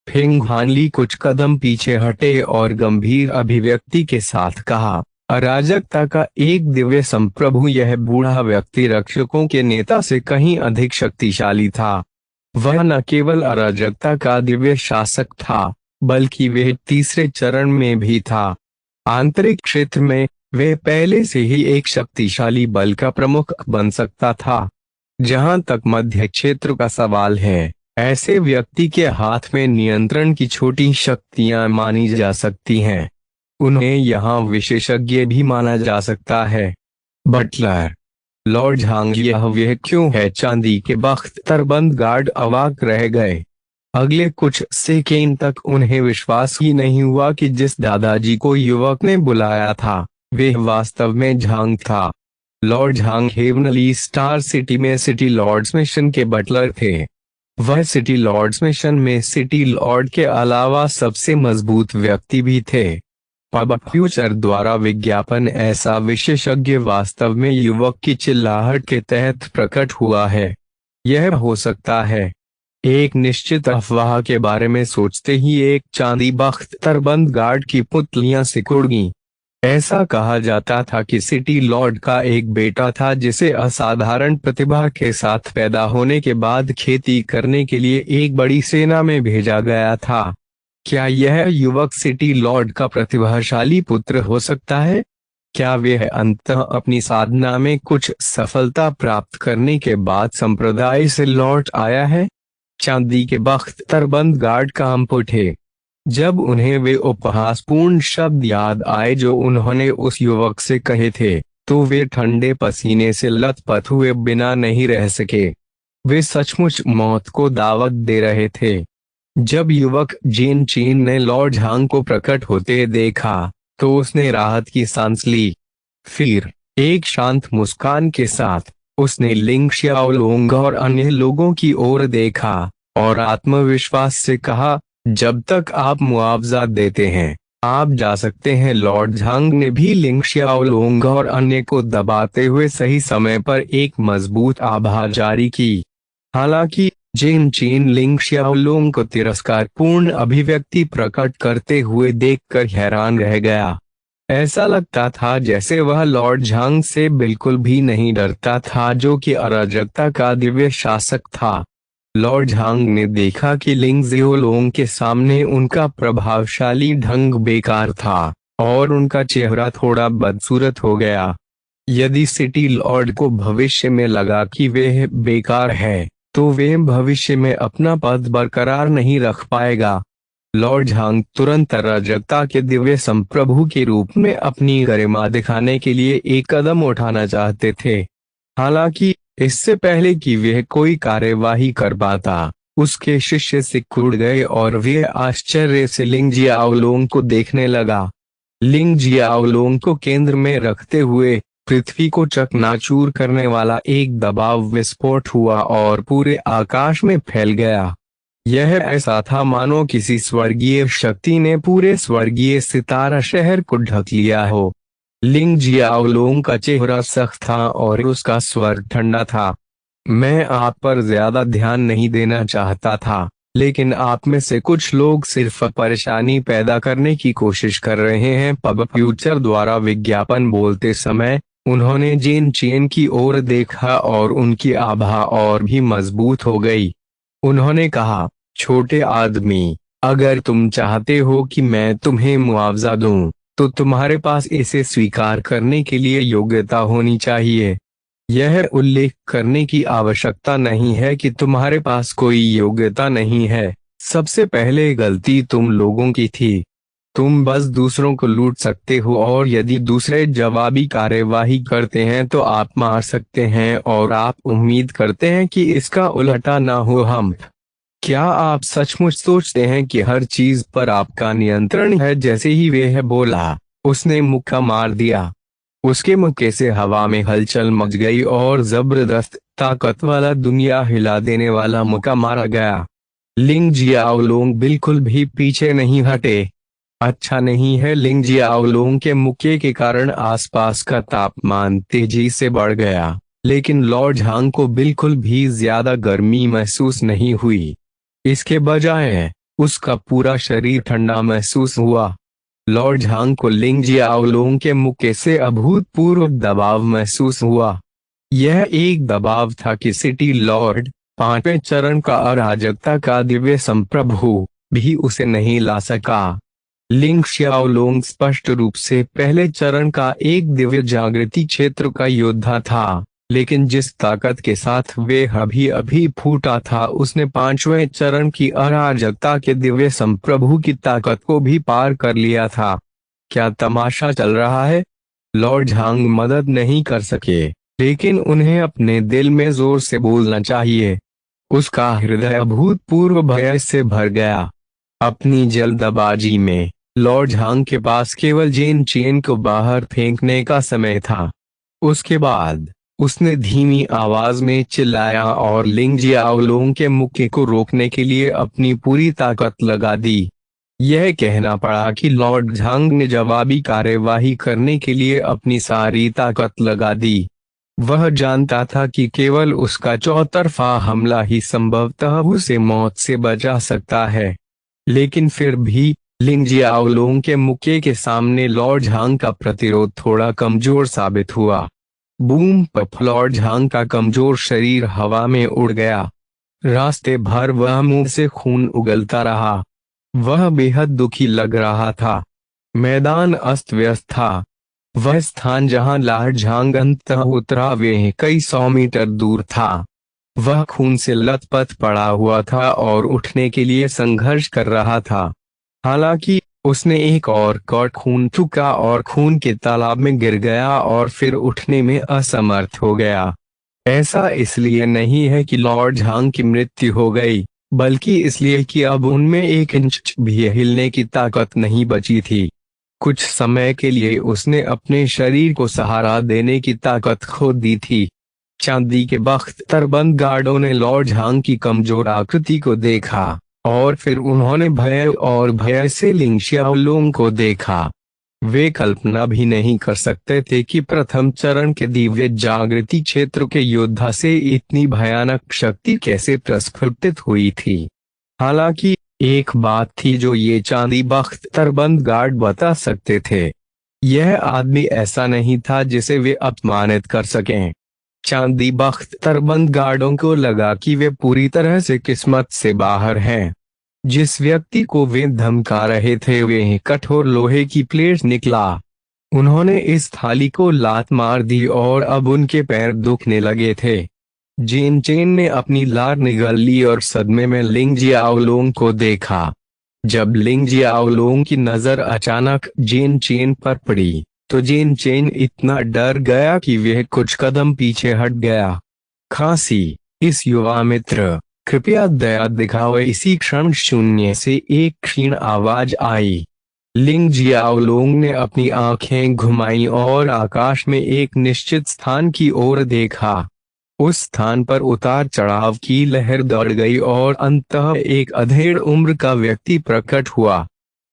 फेंग हानली कुछ कदम पीछे हटे और गंभीर अभिव्यक्ति के साथ कहा, अराजकता का एक दिव्य संप्रभु। यह बूढ़ा व्यक्ति रक्षकों के नेता से कहीं अधिक शक्तिशाली था। वह न केवल अराजकता का दिव्य शासक था, बल्कि वह तीसरे चरण में भी था। आंतरिक क्षेत्र में वह पहले से ही एक शक्तिशाली बल का प्रमुख बन सकता था। जहां तक मध्य क्षेत्र का सवाल है, ऐसे व्यक्ति के हाथ में नियंत्रण की छोटी शक्तियां मानी जा सकती हैं। उन्हें यहाँ विशेषज्ञ भी माना जा सकता है। बटलर, लॉर्ड झांग, यह क्यों है? चांदी के बख्त तरबंद गार्ड अवाक रह गए। अगले कुछ सेकेंड तक उन्हें विश्वास ही नहीं हुआ कि जिस दादाजी को युवक ने बुलाया था, वह वास्तव में झांग था। Lord Zhang heavenly star city में सिटी लॉर्ड्स मिशन के बटलर थे। वह सिटी लॉर्ड्स मिशन में सिटी लॉर्ड के अलावा सबसे मजबूत व्यक्ति भी थे। पब फ्यूचर द्वारा विज्ञापन ऐसा विशेषज्ञ वास्तव में युवक की चिल्लाहट के तहत प्रकट हुआ है। यह हो सकता है। एक निश्चित अफवाह के बारे में सोचते ही एक चांदी बख्त तरबंद गार्ड की पुतलियां सिकुड़ गईं। ऐसा कहा जाता था कि सिटी लॉर्ड का एक बेटा था जिसे असाधारण प्रतिभा के साथ पैदा होने के बाद खेती करने के लिए एक बड़ी सेना में भेजा गया था। क्या यह युवक सिटी लॉर्ड का प्रतिभाशाली पुत्र हो सकता है? क्या वह अंततः अपनी साधना में कुछ सफलता प्राप्त करने के बाद संप्रदाय से लौट आया है? चांदी के बख्त तरबंद गार्ड कांप उठे जब उन्हें वे उपहासपूर्ण शब्द याद आए जो उन्होंने उस युवक से कहे थे, तो वे ठंडे पसीने से लथपथ हुए बिना नहीं रह सके। वे सचमुच मौत को दावत दे रहे थे। जब युवक जेन चीन ने लॉर्ड झांग को प्रकट होते देखा, तो उसने राहत की सांस ली। फिर एक शांत मुस्कान के साथ उसने लिंग शियाओलोंग और अन्य लोगों की ओर देखा और आत्मविश्वास से कहा, जब तक आप मुआवजा देते हैं, आप जा सकते हैं। लॉर्ड झांग ने भी लिंग शियाओलोंग और अन्य को दबाते हुए सही समय पर एक मजबूत आभा जारी की। हालांकि जेन चीन लिंग शियाओलोंग को तिरस्कारपूर्ण अभिव्यक्ति प्रकट करते हुए देखकर हैरान रह गया। ऐसा लगता था जैसे वह लॉर्ड झांग से बिल्कुल भी नहीं डरता था, जो कि अराजकता का दिव्य शासक था। लॉर्ड झांग ने देखा कि लिंग जियोलोंग के सामने उनका प्रभावशाली ढंग बेकार था और उनका चेहरा थोड़ा बदसूरत हो गया। यदि सिटी लॉर्ड को भविष्य में लगा कि वह बेकार है, तो वे भविष्य में अपना पद बरकरार नहीं रख पाएगा। लॉर्ड झांग तुरंत अराजकता के दिव्य संप्रभु के रूप में अपनी गरिमा दिखाने के लिए एक कदम उठाना चाहते थे। हालांकि इससे पहले कि वह कोई कार्यवाही कर पाता, उसके शिष्य सिकुड़ गए और वे आश्चर्य से लिंग जियाओलोंग को देखने लगा। लिंग जियाओलोंग को केंद्र में रखते हुए पृथ्वी को चकनाचूर करने वाला एक दबाव विस्फोट हुआ और पूरे आकाश में फैल गया। यह ऐसा था मानो किसी स्वर्गीय शक्ति ने पूरे स्वर्गीय सितारा शहर को ढक लिया हो। लिंग जियाओलोंग का चेहरा सख्त था और उसका स्वर ठंडा था। मैं आप पर ज्यादा ध्यान नहीं देना चाहता था, लेकिन आप में से कुछ लोग सिर्फ परेशानी पैदा करने की कोशिश कर रहे हैं। पब फ्यूचर द्वारा विज्ञापन बोलते समय उन्होंने जेन चेन की ओर देखा और उनकी आभा और भी मजबूत हो गई। उन्होंने कहा, छोटे आदमी, अगर तुम चाहते हो कि मैं तुम्हें मुआवजा दूं, तो तुम्हारे पास इसे स्वीकार करने के लिए योग्यता होनी चाहिए। यह उल्लेख करने की आवश्यकता नहीं है कि तुम्हारे पास कोई योग्यता नहीं है। सबसे पहले गलती तुम लोगों की थी। तुम बस दूसरों को लूट सकते हो और यदि दूसरे जवाबी कार्यवाही करते हैं तो आप मार सकते हैं और आप उम्मीद करते हैं कि इसका उल्टा ना हो। हम क्या आप सचमुच सोचते हैं कि हर चीज पर आपका नियंत्रण है? जैसे ही वह बोला, उसने मुक्का मार दिया। उसके मुक्के से हवा में हलचल मच गई और जबरदस्त ताकत वाला, दुनिया हिला देने वाला मुक्का मारा गया। लिंग जियाओलोंग बिल्कुल भी पीछे नहीं हटे। अच्छा नहीं है, लिंग जियाओलोंग के मुक्के के कारण आसपास का तापमान तेजी से बढ़ गया, लेकिन लॉर्ड झांग को बिल्कुल भी ज्यादा गर्मी महसूस नहीं हुई। इसके बजाय उसका पूरा शरीर ठंडा महसूस हुआ। लॉर्ड झांग को लिंग जियाओलोंग के मुक्के से अभूतपूर्व दबाव महसूस हुआ। यह एक दबाव था कि सिटी लॉर्ड, पांचवें चरण का अराजकता का दिव्य संप्रभु, भी उसे नहीं ला सका। लिंग xiaolong स्पष्ट रूप से पहले चरण का एक दिव्य जागृति क्षेत्र का योद्धा था, लेकिन जिस ताकत के साथ वे अभी अभी फूटा था, उसने पांचवें चरण की अराजकता के दिव्य संप्रभु की ताकत को भी पार कर लिया था। क्या तमाशा चल रहा है? लॉर्ड झांग मदद नहीं कर सके, लेकिन उन्हें अपने दिल में जोर से बोलना चाहिए। उसका हृदय अभूतपूर्व भय से भर गया। अपनी जल्दबाजी में लॉर्ड झांग के पास केवल जेन चेन को बाहर फेंकने का समय था। उसके बाद उसने धीमी आवाज में चिल्लाया और लिंग जियाओलोंग के मुक्के को रोकने के लिए अपनी पूरी ताकत लगा दी। यह कहना पड़ा कि लॉर्ड झांग ने जवाबी कार्यवाही करने के लिए अपनी सारी ताकत लगा दी। वह जानता था कि केवल उसका चौतरफा हमला ही संभवतः उसे मौत से बचा सकता है, लेकिन फिर भी लिंग जियाओलोंग के मुक्के के सामने लॉर्ड झांग का प्रतिरोध थोड़ा कमजोर साबित हुआ। बूम पफ, लॉर्ड झांग का कमजोर शरीर हवा में उड़ गया। रास्ते भर वह मुंह से खून उगलता रहा। वह बेहद दुखी लग रहा था। मैदान अस्त व्यस्त था। वह स्थान जहां लॉर्ड झांग अंततः उतरा वह कई 100 मीटर दूर था। वह खून से लथपथ पड़ा हुआ था और उठने के लिए संघर्ष कर रहा था। हालांकि उसने एक और कौड़ खून थूका और खून के तालाब में गिर गया और फिर उठने में असमर्थ हो गया। ऐसा इसलिए नहीं है कि लॉर्ड झांग की मृत्यु हो गई, बल्कि इसलिए कि अब उनमें 1 इंच भी हिलने की ताकत नहीं बची थी। कुछ समय के लिए उसने अपने शरीर को सहारा देने की ताकत खो दी थी। चांदी के बख्तरबंद गार्डों ने लॉर्ड झांग की कमजोर आकृति को देखा और फिर उन्होंने भय और भय से लिंग xiaolong को देखा। वे कल्पना भी नहीं कर सकते थे कि प्रथम चरण के दिव्य जागृति क्षेत्र के योद्धा से इतनी भयानक शक्ति कैसे प्रस्फुटित हुई थी। हालांकि एक बात थी जो ये चांदी बख्तरबंद गार्ड बता सकते थे। यह आदमी ऐसा नहीं था जिसे वे अपमानित कर सकें। चांदी बख्तरबंद गार्डों को लगा कि वे पूरी तरह से किस्मत से बाहर हैं। जिस व्यक्ति को वे धमका रहे थे वह कठोर लोहे की प्लेट निकला। उन्होंने इस थाली को लात मार दी और अब उनके पैर दुखने लगे थे। जेन चेन ने अपनी लार निगल ली और सदमे में लिंग जियाओलोंग को देखा। जब लिंग जियाओलोंग की नजर अचानक जेन चेन पर पड़ी, तो जेन चेन इतना डर गया कि वह कुछ कदम पीछे हट गया। खांसी, इस युवा मित्र, कृपया दया दिखाओ। इसी क्षण शून्य से एक क्षीण आवाज आई। लिंग जियाओलोंग ने अपनी आंखें घुमाई और आकाश में एक निश्चित स्थान की ओर देखा। उस स्थान पर उतार चढ़ाव की लहर दौड़ गई और अंततः एक अधेड़ उम्र का व्यक्ति प्रकट हुआ।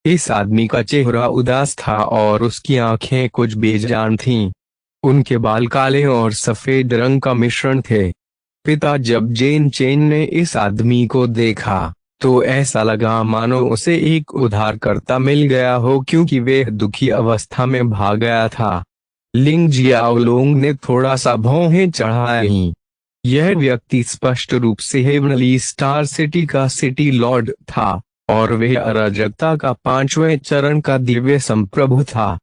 इस आदमी का चेहरा उदास था और उसकी आंखें कुछ बेजान थीं। उनके बाल काले और सफेद रंग का मिश्रण थे। पिता जब जेन चेन ने इस आदमी को देखा तो ऐसा लगा मानो उसे एक उद्धारकर्ता मिल गया हो, क्योंकि वह दुखी अवस्था में भाग गया था। लिंग जियाओलोंग ने थोड़ा सा भौहें चढ़ाई। यह व्यक्ति स्पष्ट रूप से हेवनली स्टार सिटी का सिटी लॉर्ड था और वह अराजकता का 5वें चरण का दिव्य संप्रभु था।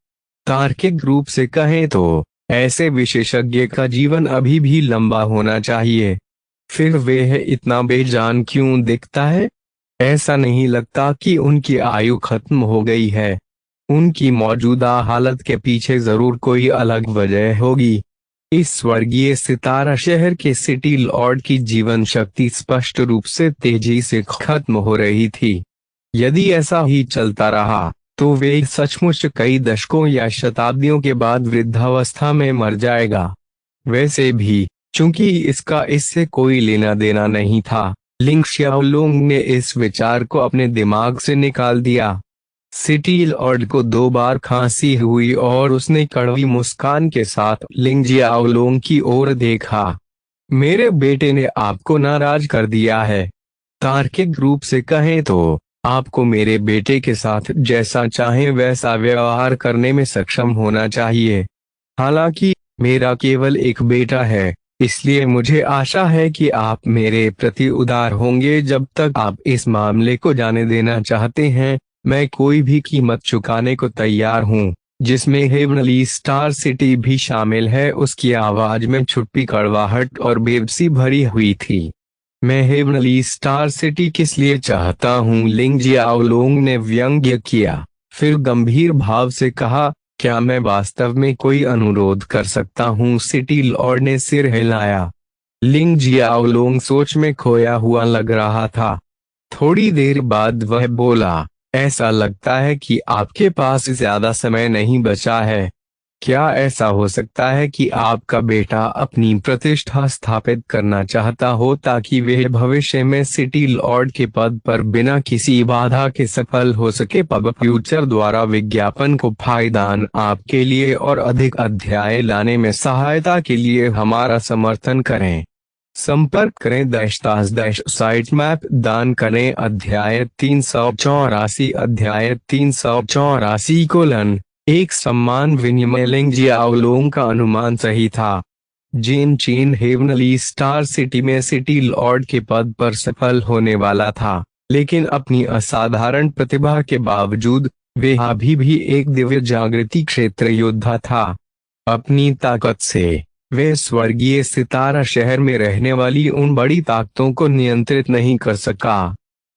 तार्किक रूप से कहें तो ऐसे विशेषज्ञ का जीवन अभी भी लंबा होना चाहिए। फिर वह इतना बेजान क्यों दिखता है? ऐसा नहीं लगता कि उनकी आयु खत्म हो गई है। उनकी मौजूदा हालत के पीछे जरूर कोई अलग वजह होगी। इस स्वर्गीय सितारा शहर के सिटी लॉर्ड की जीवन शक्ति स्पष्ट रूप से तेजी से खत्म हो रही थी। यदि ऐसा ही चलता रहा तो वे सचमुच कई दशकों या शताब्दियों के बाद वृद्धावस्था में मर जाएगा। वैसे भी चूंकि इसका इससे कोई लेना देना नहीं था, लिंग शियाओलोंग ने इस विचार को अपने दिमाग से निकाल दिया। सिटी लॉर्ड को 2 बार खांसी हुई और उसने कड़वी मुस्कान के साथ लिंग जियाओलोंग की ओर देखा। मेरे बेटे ने आपको नाराज कर दिया है। तार्किक रूप से कहें तो आपको मेरे बेटे के साथ जैसा चाहे वैसा व्यवहार करने में सक्षम होना चाहिए। हालांकि मेरा केवल एक बेटा है, इसलिए मुझे आशा है कि आप मेरे प्रति उदार होंगे। जब तक आप इस मामले को जाने देना चाहते हैं, मैं कोई भी कीमत चुकाने को तैयार हूँ, जिसमें हेवनली स्टार सिटी भी शामिल है। उसकी आवाज में छुपी कड़वाहट और बेबसी भरी हुई थी। मैं हेवनली स्टार सिटी किस लिए चाहता हूँ? लिंग जियाओलोंग ने व्यंग्य किया, फिर गंभीर भाव से कहा, क्या मैं वास्तव में कोई अनुरोध कर सकता हूँ? सिटी लॉर्ड ने सिर हिलाया। लिंग जियाओलोंग सोच में खोया हुआ लग रहा था। थोड़ी देर बाद वह बोला, ऐसा लगता है कि आपके पास ज्यादा समय नहीं बचा है। क्या ऐसा हो सकता है कि आपका बेटा अपनी प्रतिष्ठा स्थापित करना चाहता हो ताकि वह भविष्य में सिटी लॉर्ड के पद पर बिना किसी बाधा के सफल हो सके? पब फ्यूचर द्वारा विज्ञापन को फायदान आपके लिए और अधिक अध्याय लाने में सहायता के लिए हमारा समर्थन करें। संपर्क करें -- मैप दान करें। अध्याय 384 एक सम्मान विनिमय। लिंग जियाओलोंग का अनुमान सही था। जेन चेन हेवनली स्टार सिटी में सिटी लॉर्ड के पद पर सफल होने वाला था, लेकिन अपनी असाधारण प्रतिभा के बावजूद वे अभी भी एक दिव्य जागृति क्षेत्र योद्धा था। अपनी ताकत से वे स्वर्गीय सितारा शहर में रहने वाली उन बड़ी ताकतों को नियंत्रित नहीं कर सका।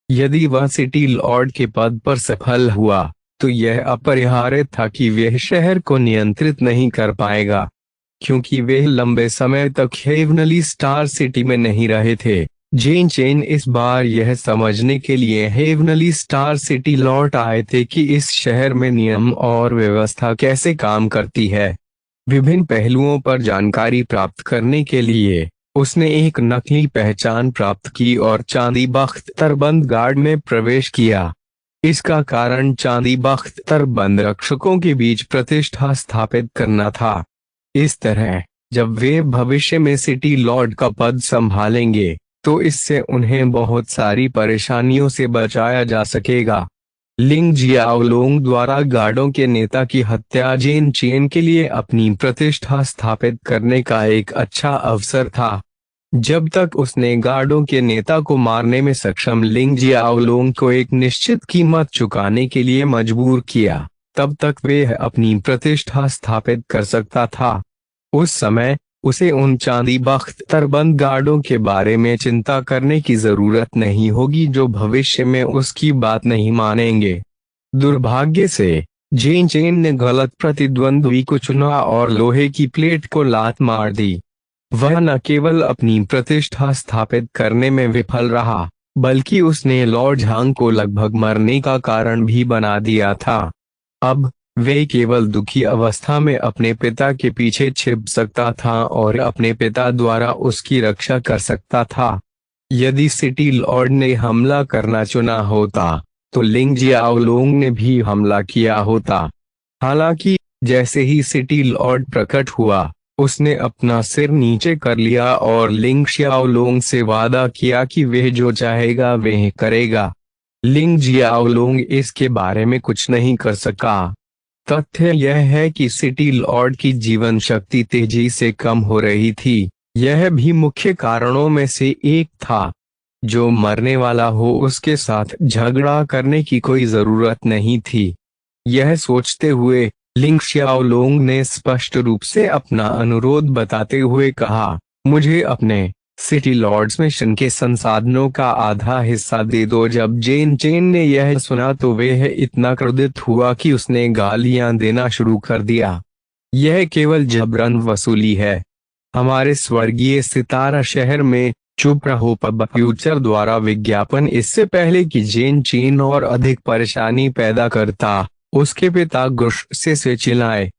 यदि वह सिटी लॉर्ड के पद पर सफल हुआ तो यह अपरिहार्य था कि वह शहर को नियंत्रित नहीं कर पाएगा, क्योंकि वे लंबे समय तक हेवनली स्टार सिटी में नहीं रहे थे। जेन चेन इस बार यह समझने के लिए हेवनली स्टार सिटी लौट आए थे कि इस शहर में नियम और व्यवस्था कैसे काम करती है। विभिन्न पहलुओं पर जानकारी प्राप्त करने के लिए उसने एक नकली पहचान प्राप्त की और चांदी बख्तर बंद गार्ड में प्रवेश किया। इसका कारण चांदी बख्तर बंद रक्षकों के बीच प्रतिष्ठा स्थापित करना था। इस तरह जब वे भविष्य में सिटी लॉर्ड का पद संभालेंगे तो इससे उन्हें बहुत सारी परेशानियों से बचाया जा सकेगा। लिंग जियाओलोंग द्वारा गार्डों के नेता की हत्या जेन चेन के लिए अपनी प्रतिष्ठा स्थापित करने का एक अच्छा अवसर था। जब तक उसने गार्डों के नेता को मारने में सक्षम लिंग जियाओलोंग को एक निश्चित कीमत चुकाने के लिए मजबूर किया, तब तक वे अपनी प्रतिष्ठा स्थापित कर सकता था। उस समय उसे उन चांदी बख्तर बंद गार्डों के बारे में चिंता करने की जरूरत नहीं होगी जो भविष्य में उसकी बात नहीं मानेंगे। दुर्भाग्य से जेन चेन ने गलत प्रतिद्वंद्वी को चुना और लोहे की प्लेट को लात मार दी। वह न केवल अपनी प्रतिष्ठा स्थापित करने में विफल रहा, बल्कि उसने लॉर्ड झांग को लगभग मरने का कारण भी बना दिया था। अब वे केवल दुखी अवस्था में अपने पिता के पीछे छिप सकता था और अपने पिता द्वारा उसकी रक्षा कर सकता था। यदि सिटी लॉर्ड ने हमला करना चुना होता तो लिंग जियाओलोंग ने भी हमला किया होता। हालांकि जैसे ही सिटी लॉर्ड प्रकट हुआ उसने अपना सिर नीचे कर लिया और लिंग शियाओलोंग से वादा किया कि वह जो चाहेगा वह करेगा। लिंग जियाओलोंग इसके बारे में कुछ नहीं कर सका। तथ्य यह है कि सिटी लॉर्ड की जीवन शक्ति तेजी से कम हो रही थी। यह भी मुख्य कारणों में से एक था। जो मरने वाला हो उसके साथ झगड़ा करने की कोई जरूरत नहीं थी। यह सोचते हुए लिंग शियाओलोंग ने स्पष्ट रूप से अपना अनुरोध बताते हुए कहा, मुझे अपने सिटी लॉर्ड्स मिशन के संसाधनों का आधा हिस्सा दे दो। जब जेन चेन ने यह सुना तो वह इतना क्रोधित हुआ कि उसने गालियां देना शुरू कर दिया। यह केवल जबरन वसूली है। हमारे स्वर्गीय सितारा शहर में चुप रहो पब फ्यूचर द्वारा विज्ञापन इससे पहले कि जेन चेन और अधिक परेशानी पैदा करता, उसके पिता गुस्से से चिल्लाए।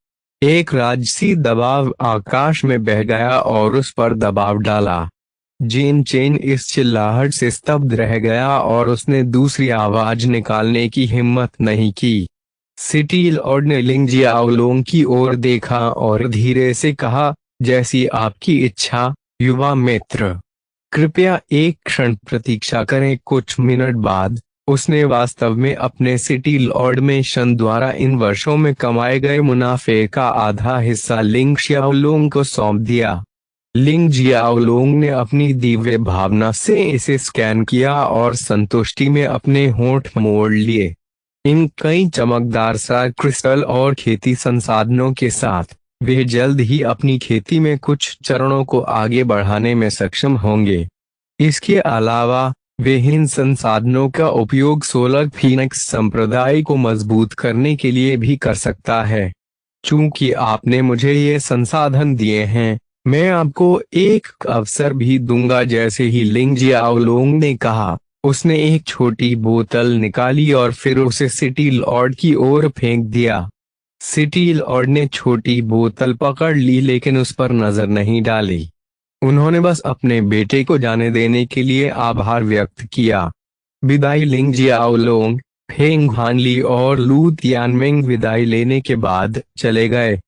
एक राजसी दबाव आकाश में बह गया और उस पर दबाव डाला। जेन चेन इस चिल्लाहट से स्तब्ध रह गया और उसने दूसरी आवाज निकालने की हिम्मत नहीं की। सिटी लॉर्ड ने लिंग जियाओलोंग की ओर देखा और धीरे से कहा, जैसी आपकी इच्छा युवा मित्र। कृपया एक क्षण प्रतीक्षा करें। कुछ मिनट बाद उसने वास्तव में अपने सिटी लॉर्ड मिशन द्वारा इन वर्षों में कमाए गए मुनाफे का आधा हिस्सा लिंग शियाओलोंग को सौंप दिया। लिंग जियाओलोंग ने अपनी दिव्य भावना से इसे स्कैन किया और संतुष्टि में अपने होंठ मोड़ लिए। इन कई चमकदार सा क्रिस्टल और खेती संसाधनों के साथ वे जल्द ही अपनी खेती में कुछ चरणों को आगे बढ़ाने में सक्षम होंगे। इसके अलावा वे इन संसाधनों का उपयोग सोलर फीनिक्स संप्रदाय को मजबूत करने के लिए भी कर सकता है। चूंकि आपने मुझे ये संसाधन दिए हैं, मैं आपको एक अवसर भी दूंगा। जैसे ही लिंग जियाओलोंग ने कहा, उसने एक छोटी बोतल निकाली और फिर उसे सिटी लॉर्ड की ओर फेंक दिया। सिटी लॉर्ड ने छोटी बोतल पकड़ ली लेकिन उस पर नजर नहीं डाली। उन्होंने बस अपने बेटे को जाने देने के लिए आभार व्यक्त किया। विदाई लिंग जियाओलोंग, फेंग हानली और लू तियानमिंग विदाई लेने के बाद चले गए।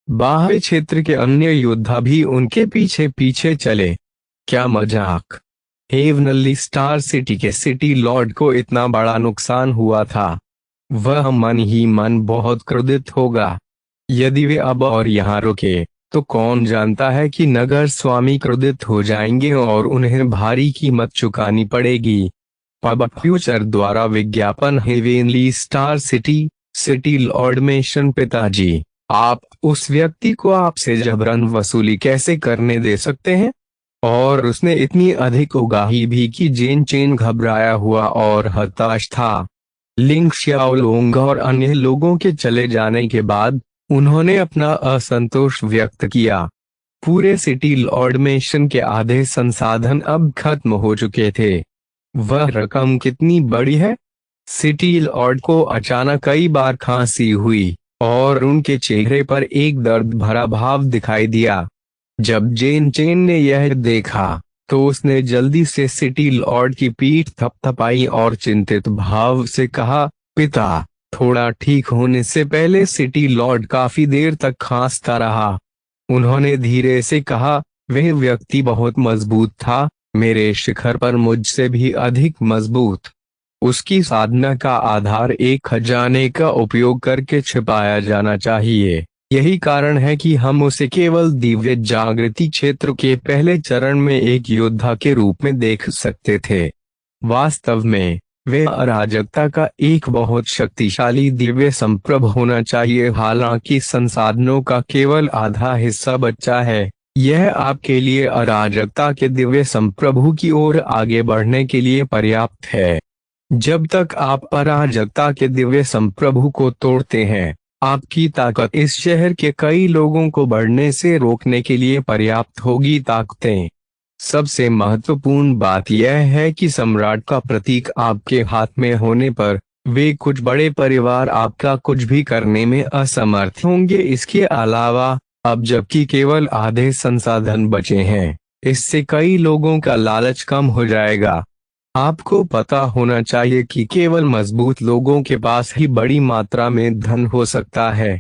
बाहरी क्षेत्र के अन्य योद्धा भी उनके पीछे पीछे चले। क्या मजाक! हेवनली स्टार सिटी के सिटी लॉर्ड को इतना बड़ा नुकसान हुआ था। वह मन ही मन बहुत क्रोधित होगा। यदि वे अब और यहाँ रुके तो कौन जानता है कि नगर स्वामी क्रोधित हो जाएंगे और उन्हें भारी कीमत चुकानी पड़ेगी। पब फ्यूचर द्वारा विज्ञापन heavenly star city, city Lord mission. पिताजी, आप उस व्यक्ति को आपसे जबरन वसूली कैसे करने दे सकते हैं? और उसने इतनी अधिक उगाही भी कि जेन चेन घबराया हुआ और हताश था। लिंग शियाओलोंग और अन्य लोगों के चले जाने के बाद उन्होंने अपना असंतोष व्यक्त किया। पूरे सिटी लॉर्ड मिशन के आधे संसाधन अब खत्म हो चुके थे। वह रकम कितनी बड़ी है? सिटी लॉर्ड को अचानक कई बार खांसी हुई और उनके चेहरे पर एक दर्द भरा भाव दिखाई दिया। जब जेन चेन ने यह देखा तो उसने जल्दी से सिटी लॉर्ड की पीठ थपथपाई और चिंतित भाव से कहा, पिता, थोड़ा ठीक होने से पहले सिटी लॉर्ड काफी देर तक खांसता रहा। उन्होंने धीरे से कहा, वह व्यक्ति बहुत मजबूत था, मेरे शिखर पर मुझसे भी अधिक मजबूत। उसकी साधना का आधार एक खजाने का उपयोग करके छिपाया जाना चाहिए। यही कारण है कि हम उसे केवल दिव्य जागृति क्षेत्र के पहले चरण में एक योद्धा के रूप में देख सकते थे। वास्तव में वे अराजकता का एक बहुत शक्तिशाली दिव्य संप्रभ होना चाहिए। हालांकि संसाधनों का केवल आधा हिस्सा बचा है, यह आपके लिए अराजकता के दिव्य संप्रभु की ओर आगे बढ़ने के लिए पर्याप्त है। जब तक आप अराजकता के दिव्य संप्रभु को तोड़ते हैं, आपकी ताकत इस शहर के कई लोगों को बढ़ने से रोकने के लिए पर्याप्त होगी। ताकतें। सबसे महत्वपूर्ण बात यह है कि सम्राट का प्रतीक आपके हाथ में होने पर वे कुछ बड़े परिवार आपका कुछ भी करने में असमर्थ होंगे। इसके अलावा अब जबकि केवल आधे संसाधन बचे हैं, इससे कई लोगों का लालच कम हो जाएगा। आपको पता होना चाहिए कि केवल मजबूत लोगों के पास ही बड़ी मात्रा में धन हो सकता है।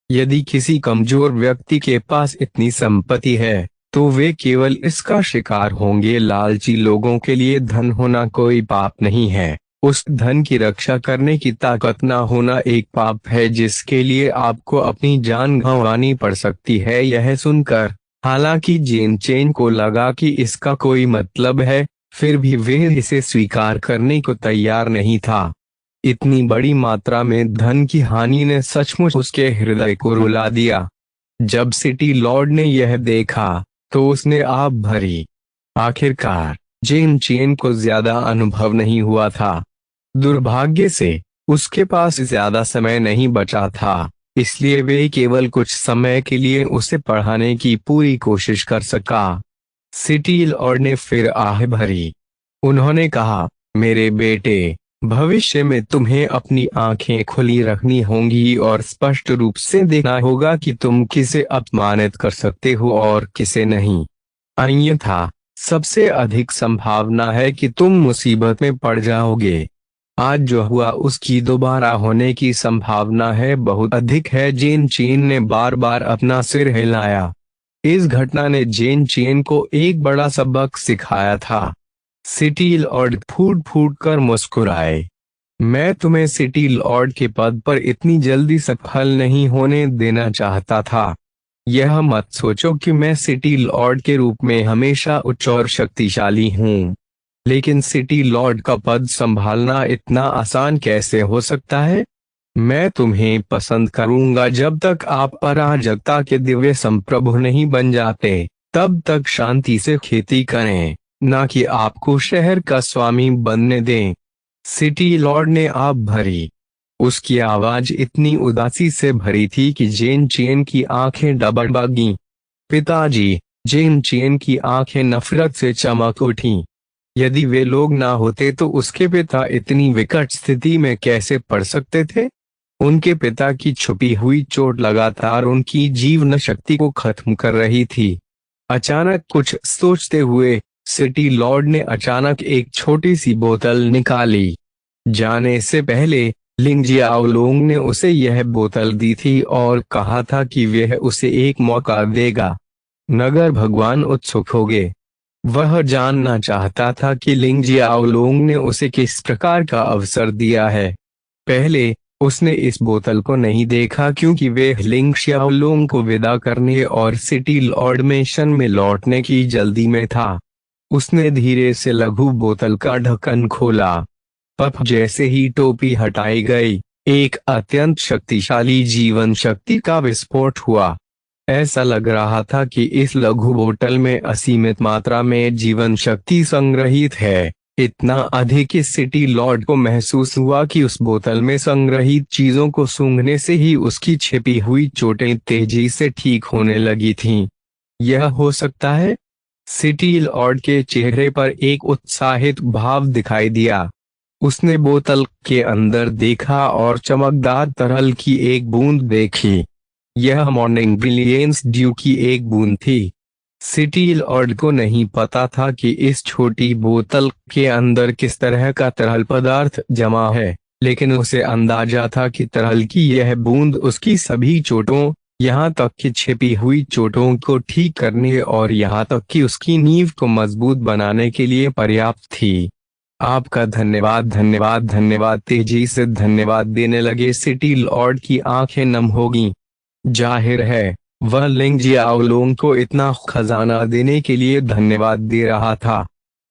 यदि किसी कमजोर व्यक्ति के पास इतनी संपत्ति है तो वे केवल इसका शिकार होंगे। लालची लोगों के लिए धन होना कोई पाप नहीं है, उस धन की रक्षा करने की ताकत ना होना एक पाप है जिसके लिए आपको अपनी जान गंवानी पड़ सकती है। यह सुनकर हालांकि जेन चेन को लगा कि इसका कोई मतलब है, फिर भी वे इसे स्वीकार करने को तैयार नहीं था। इतनी बड़ी मात्रा में धन की हानि ने सचमुच उसके हृदय को रुला दिया। जब सिटी लॉर्ड ने यह देखा तो उसने आप भरी। आखिरकार जेन चेन को ज्यादा अनुभव नहीं हुआ था। दुर्भाग्य से उसके पास ज्यादा समय नहीं बचा था, इसलिए वे केवल कुछ समय के लिए उसे पढ़ाने की पूरी कोशिश कर सका। सिटी लॉर्ड ने फिर आह भरी। उन्होंने कहा, मेरे बेटे, भविष्य में तुम्हें अपनी आंखें खुली रखनी होंगी और स्पष्ट रूप से देखना होगा कि तुम किसे अपमानित कर सकते हो और किसे नहीं। अन्यथा सबसे अधिक संभावना है कि तुम मुसीबत में पड़ जाओगे। आज जो हुआ उसकी दोबारा होने की संभावना है बहुत अधिक है। जेन चेन ने बार बार अपना सिर हिलाया। इस घटना ने जेन चेन को एक बड़ा सबक सिखाया था। सिटी लॉर्ड फूट फूट कर मुस्कुराए। मैं तुम्हें सिटी लॉर्ड के पद पर इतनी जल्दी सफल नहीं होने देना चाहता था। यह मत सोचो कि मैं सिटी लॉर्ड के रूप में हमेशा उच्च और शक्तिशाली हूँ, लेकिन सिटी लॉर्ड का पद संभालना इतना आसान कैसे हो सकता है। मैं तुम्हें पसंद करूंगा जब तक आप अराजकता के दिव्य संप्रभु नहीं बन जाते। तब तक शांति से खेती करें, ना कि आपको शहर का स्वामी बनने दें। सिटी लॉर्ड ने आप भरी। उसकी आवाज इतनी उदासी से भरी थी कि जेन चेन की आंखें डगमगाईं। पिताजी, जेन चेन की आंखें नफरत से चमक उठीं। यदि वे लोग ना होते तो उसके पिता इतनी विकट स्थिति में कैसे पड़ सकते थे। उनके पिता की छुपी हुई चोट लगातार उनकी जीवन शक्ति को खत्म कर रही थी। अचानक कुछ सोचते हुए सिटी लॉर्ड ने अचानक एक छोटी सी बोतल निकाली। जाने से पहले लिंग जियाओलोंग ने उसे यह बोतल दी थी और कहा था कि वह उसे एक मौका देगा। नगर भगवान उत्सुक हो गए। वह जानना चाहता था कि लिंग जियाओलोंग ने उसे किस प्रकार का अवसर दिया है। पहले उसने इस बोतल को नहीं देखा क्योंकि वे लिंग जियाओलोंग को विदा करने और सिटी लॉर्ड मिशन में लौटने की जल्दी में था। उसने धीरे से लघु बोतल का ढक्कन खोला। पफ जैसे ही टोपी हटाई गई, एक अत्यंत शक्तिशाली जीवन शक्ति का विस्फोट हुआ। ऐसा लग रहा था कि इस लघु बोतल में असीमित मात्रा में जीवन शक्ति संग्रहित है। इतना अधिक कि सिटी लॉर्ड को महसूस हुआ कि उस बोतल में संग्रहित चीजों को सूंघने से ही उसकी छिपी हुई चोटें तेजी से ठीक होने लगी थीं। यह हो सकता है। सिटी लॉर्ड के चेहरे पर एक उत्साहित भाव दिखाई दिया। उसने बोतल के अंदर देखा और चमकदार तरल की एक बूंद देखी। यह मॉर्निंग ब्रिलियंस ड्यू की एक बूंद थी। सिटी लॉर्ड को नहीं पता था कि इस छोटी बोतल के अंदर किस तरह का तरल पदार्थ जमा है, लेकिन उसे अंदाजा था कि तरल की यह बूंद उसकी सभी चोटों, यहाँ तक कि छिपी हुई चोटों को ठीक करने और यहाँ तक कि उसकी नींव को मजबूत बनाने के लिए पर्याप्त थी। आपका धन्यवाद, धन्यवाद, धन्यवाद। तेजी से धन्यवाद देने लगे सिटी लॉर्ड की आंखें नम हो गईं। जाहिर है वह लिंग जियाओलोंग को इतना खजाना देने के लिए धन्यवाद दे रहा था।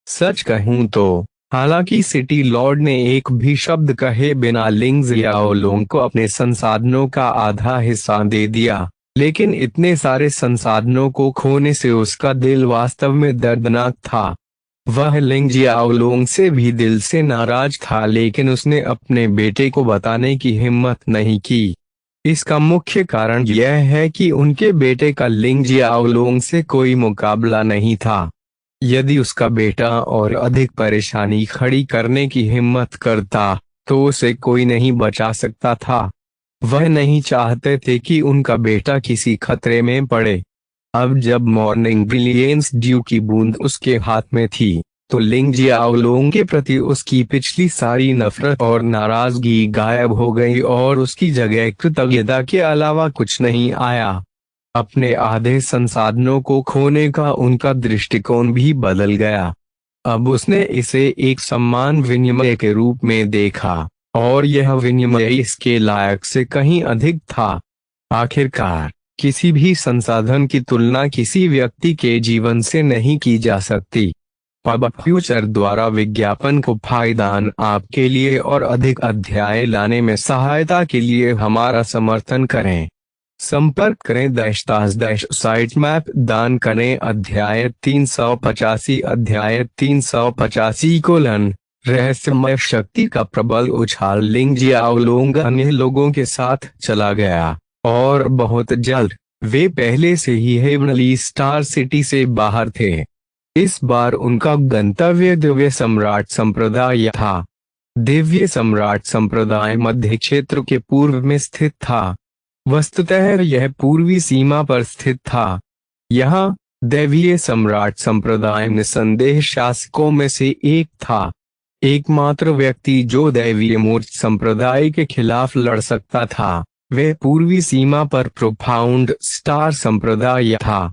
सच कहूं तो हालांकि सिटी लॉर्ड ने एक भी शब्द कहे बिना लिंग जियाओलोंग को अपने संसाधनों का आधा हिस्सा दे दिया, लेकिन इतने सारे संसाधनों को खोने से उसका दिल वास्तव में दर्दनाक था। वह लिंग जियाओलोंग से भी दिल से नाराज था, लेकिन उसने अपने बेटे को बताने की हिम्मत नहीं की। इसका मुख्य कारण यह है कि उनके बेटे का लिंग जियाओलोंग से कोई मुकाबला नहीं था। यदि उसका बेटा और अधिक परेशानी खड़ी करने की हिम्मत करता तो उसे कोई नहीं बचा सकता था। वह नहीं चाहते थे कि उनका बेटा किसी खतरे में पड़े। अब जब मॉर्निंग ब्रिलियंस ड्यू की बूंद उसके हाथ में थी, तो लिंग जियाओलोंग के प्रति उसकी पिछली सारी नफरत और नाराजगी गायब हो गई और उसकी जगह कृतज्ञता के अलावा कुछ नहीं आया। अपने आधे संसाधनों को खोने का उनका दृष्टिकोण भी बदल गया। अब उसने इसे एक सम्मान विनिमय के रूप में देखा, और यह विनिमय इसके लायक से कहीं अधिक था। आखिरकार किसी भी संसाधन की तुलना किसी व्यक्ति के जीवन से नहीं की जा सकती। पब फ्यूचर द्वारा विज्ञापन को फायदान आपके लिए और अधिक अध्याय लाने में सहायता के लिए हमारा समर्थन करें। संपर्क करें -- मैप दान करें। अध्याय 385 रहस्यमय शक्ति का प्रबल उछाल। लिंग जियाओलोंग अन्य लोगों के साथ चला गया, और बहुत जल्द वे पहले से ही हेवनली स्टार सिटी से बाहर थे। इस बार उनका गंतव्य दिव्य सम्राट संप्रदाय था। दिव्य सम्राट संप्रदाय मध्य क्षेत्र के पूर्व में स्थित था। वस्तुतः यह पूर्वी सीमा पर स्थित था। यहाँ दैवीय सम्राट संप्रदाय निस्संदेह शासकों में से एक था। एकमात्र व्यक्ति जो दैवीय मूर्त संप्रदाय के खिलाफ लड़ सकता था, वह पूर्वी सीमा पर प्रोफाउंड स्टार संप्रदाय था।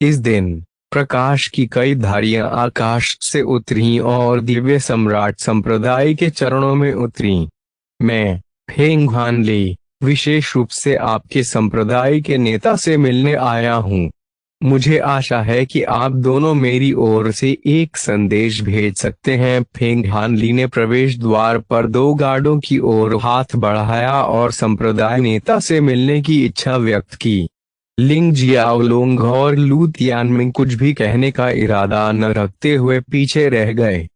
इस दिन प्रकाश की कई धारियां आकाश से उतरी और दिव्य सम्राट संप्रदाय के चरणों में उतरी। मैं फेंग हानली विशेष रूप से आपके संप्रदाय के नेता से मिलने आया हूँ। मुझे आशा है कि आप दोनों मेरी ओर से एक संदेश भेज सकते हैं। फेंग हानली ने प्रवेश द्वार पर 2 गार्डों की ओर हाथ बढ़ाया और संप्रदाय नेता से मिलने की इच्छा व्यक्त की। लिंग जियाओलोंग और लू तियानमिंग कुछ भी कहने का इरादा न रखते हुए पीछे रह गए।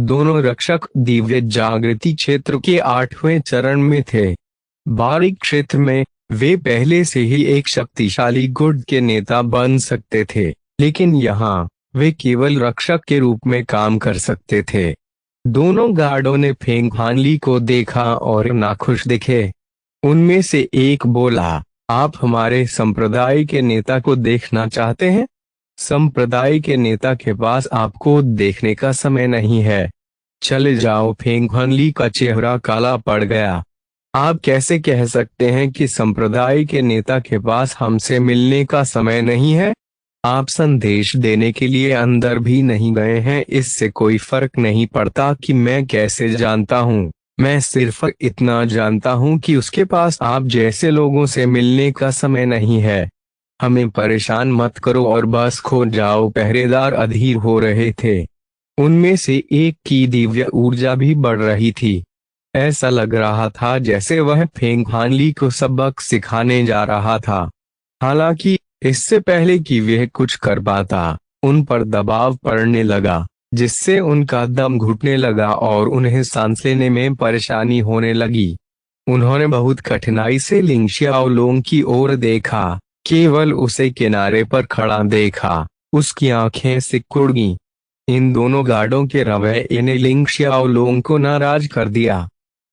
दोनों रक्षक दिव्य जागृति क्षेत्र के 8वें चरण में थे। बारीक क्षेत्र में वे पहले से ही एक शक्तिशाली गुट के नेता बन सकते थे, लेकिन यहाँ वे केवल रक्षक के रूप में काम कर सकते थे। दोनों गार्डों ने फेंग हानली को देखा और नाखुश दिखे। उनमें से एक बोला, आप हमारे संप्रदाय के नेता को देखना चाहते हैं? संप्रदाय के नेता के पास आपको देखने का समय नहीं है। चले जाओ। फेंग हानली का चेहरा काला पड़ गया। आप कैसे कह सकते हैं कि संप्रदाय के नेता के पास हमसे मिलने का समय नहीं है? आप संदेश देने के लिए अंदर भी नहीं गए हैं। इससे कोई फर्क नहीं पड़ता कि मैं कैसे जानता हूँ। मैं सिर्फ इतना जानता हूँ कि उसके पास आप जैसे लोगों से मिलने का समय नहीं है। हमें परेशान मत करो और बस खो जाओ। पहरेदार अधीर हो रहे थे। उनमें से एक की दिव्य ऊर्जा भी बढ़ रही थी। ऐसा लग रहा था जैसे वह फेंग हानली को सबक सिखाने जा रहा था। हालांकि इससे पहले कि वह कुछ कर पाता, उन पर दबाव पड़ने लगा, जिससे उनका दम घुटने लगा और उन्हें सांस लेने में परेशानी होने लगी। उन्होंने बहुत कठिनाई से लिंग जियाओलोंग की ओर देखा, केवल उसे किनारे पर खड़ा देखा। उसकी आंखें सिकुड़ गईं। इन दोनों गार्डों के रवैये ने लिंग जियाओलोंग को नाराज कर दिया।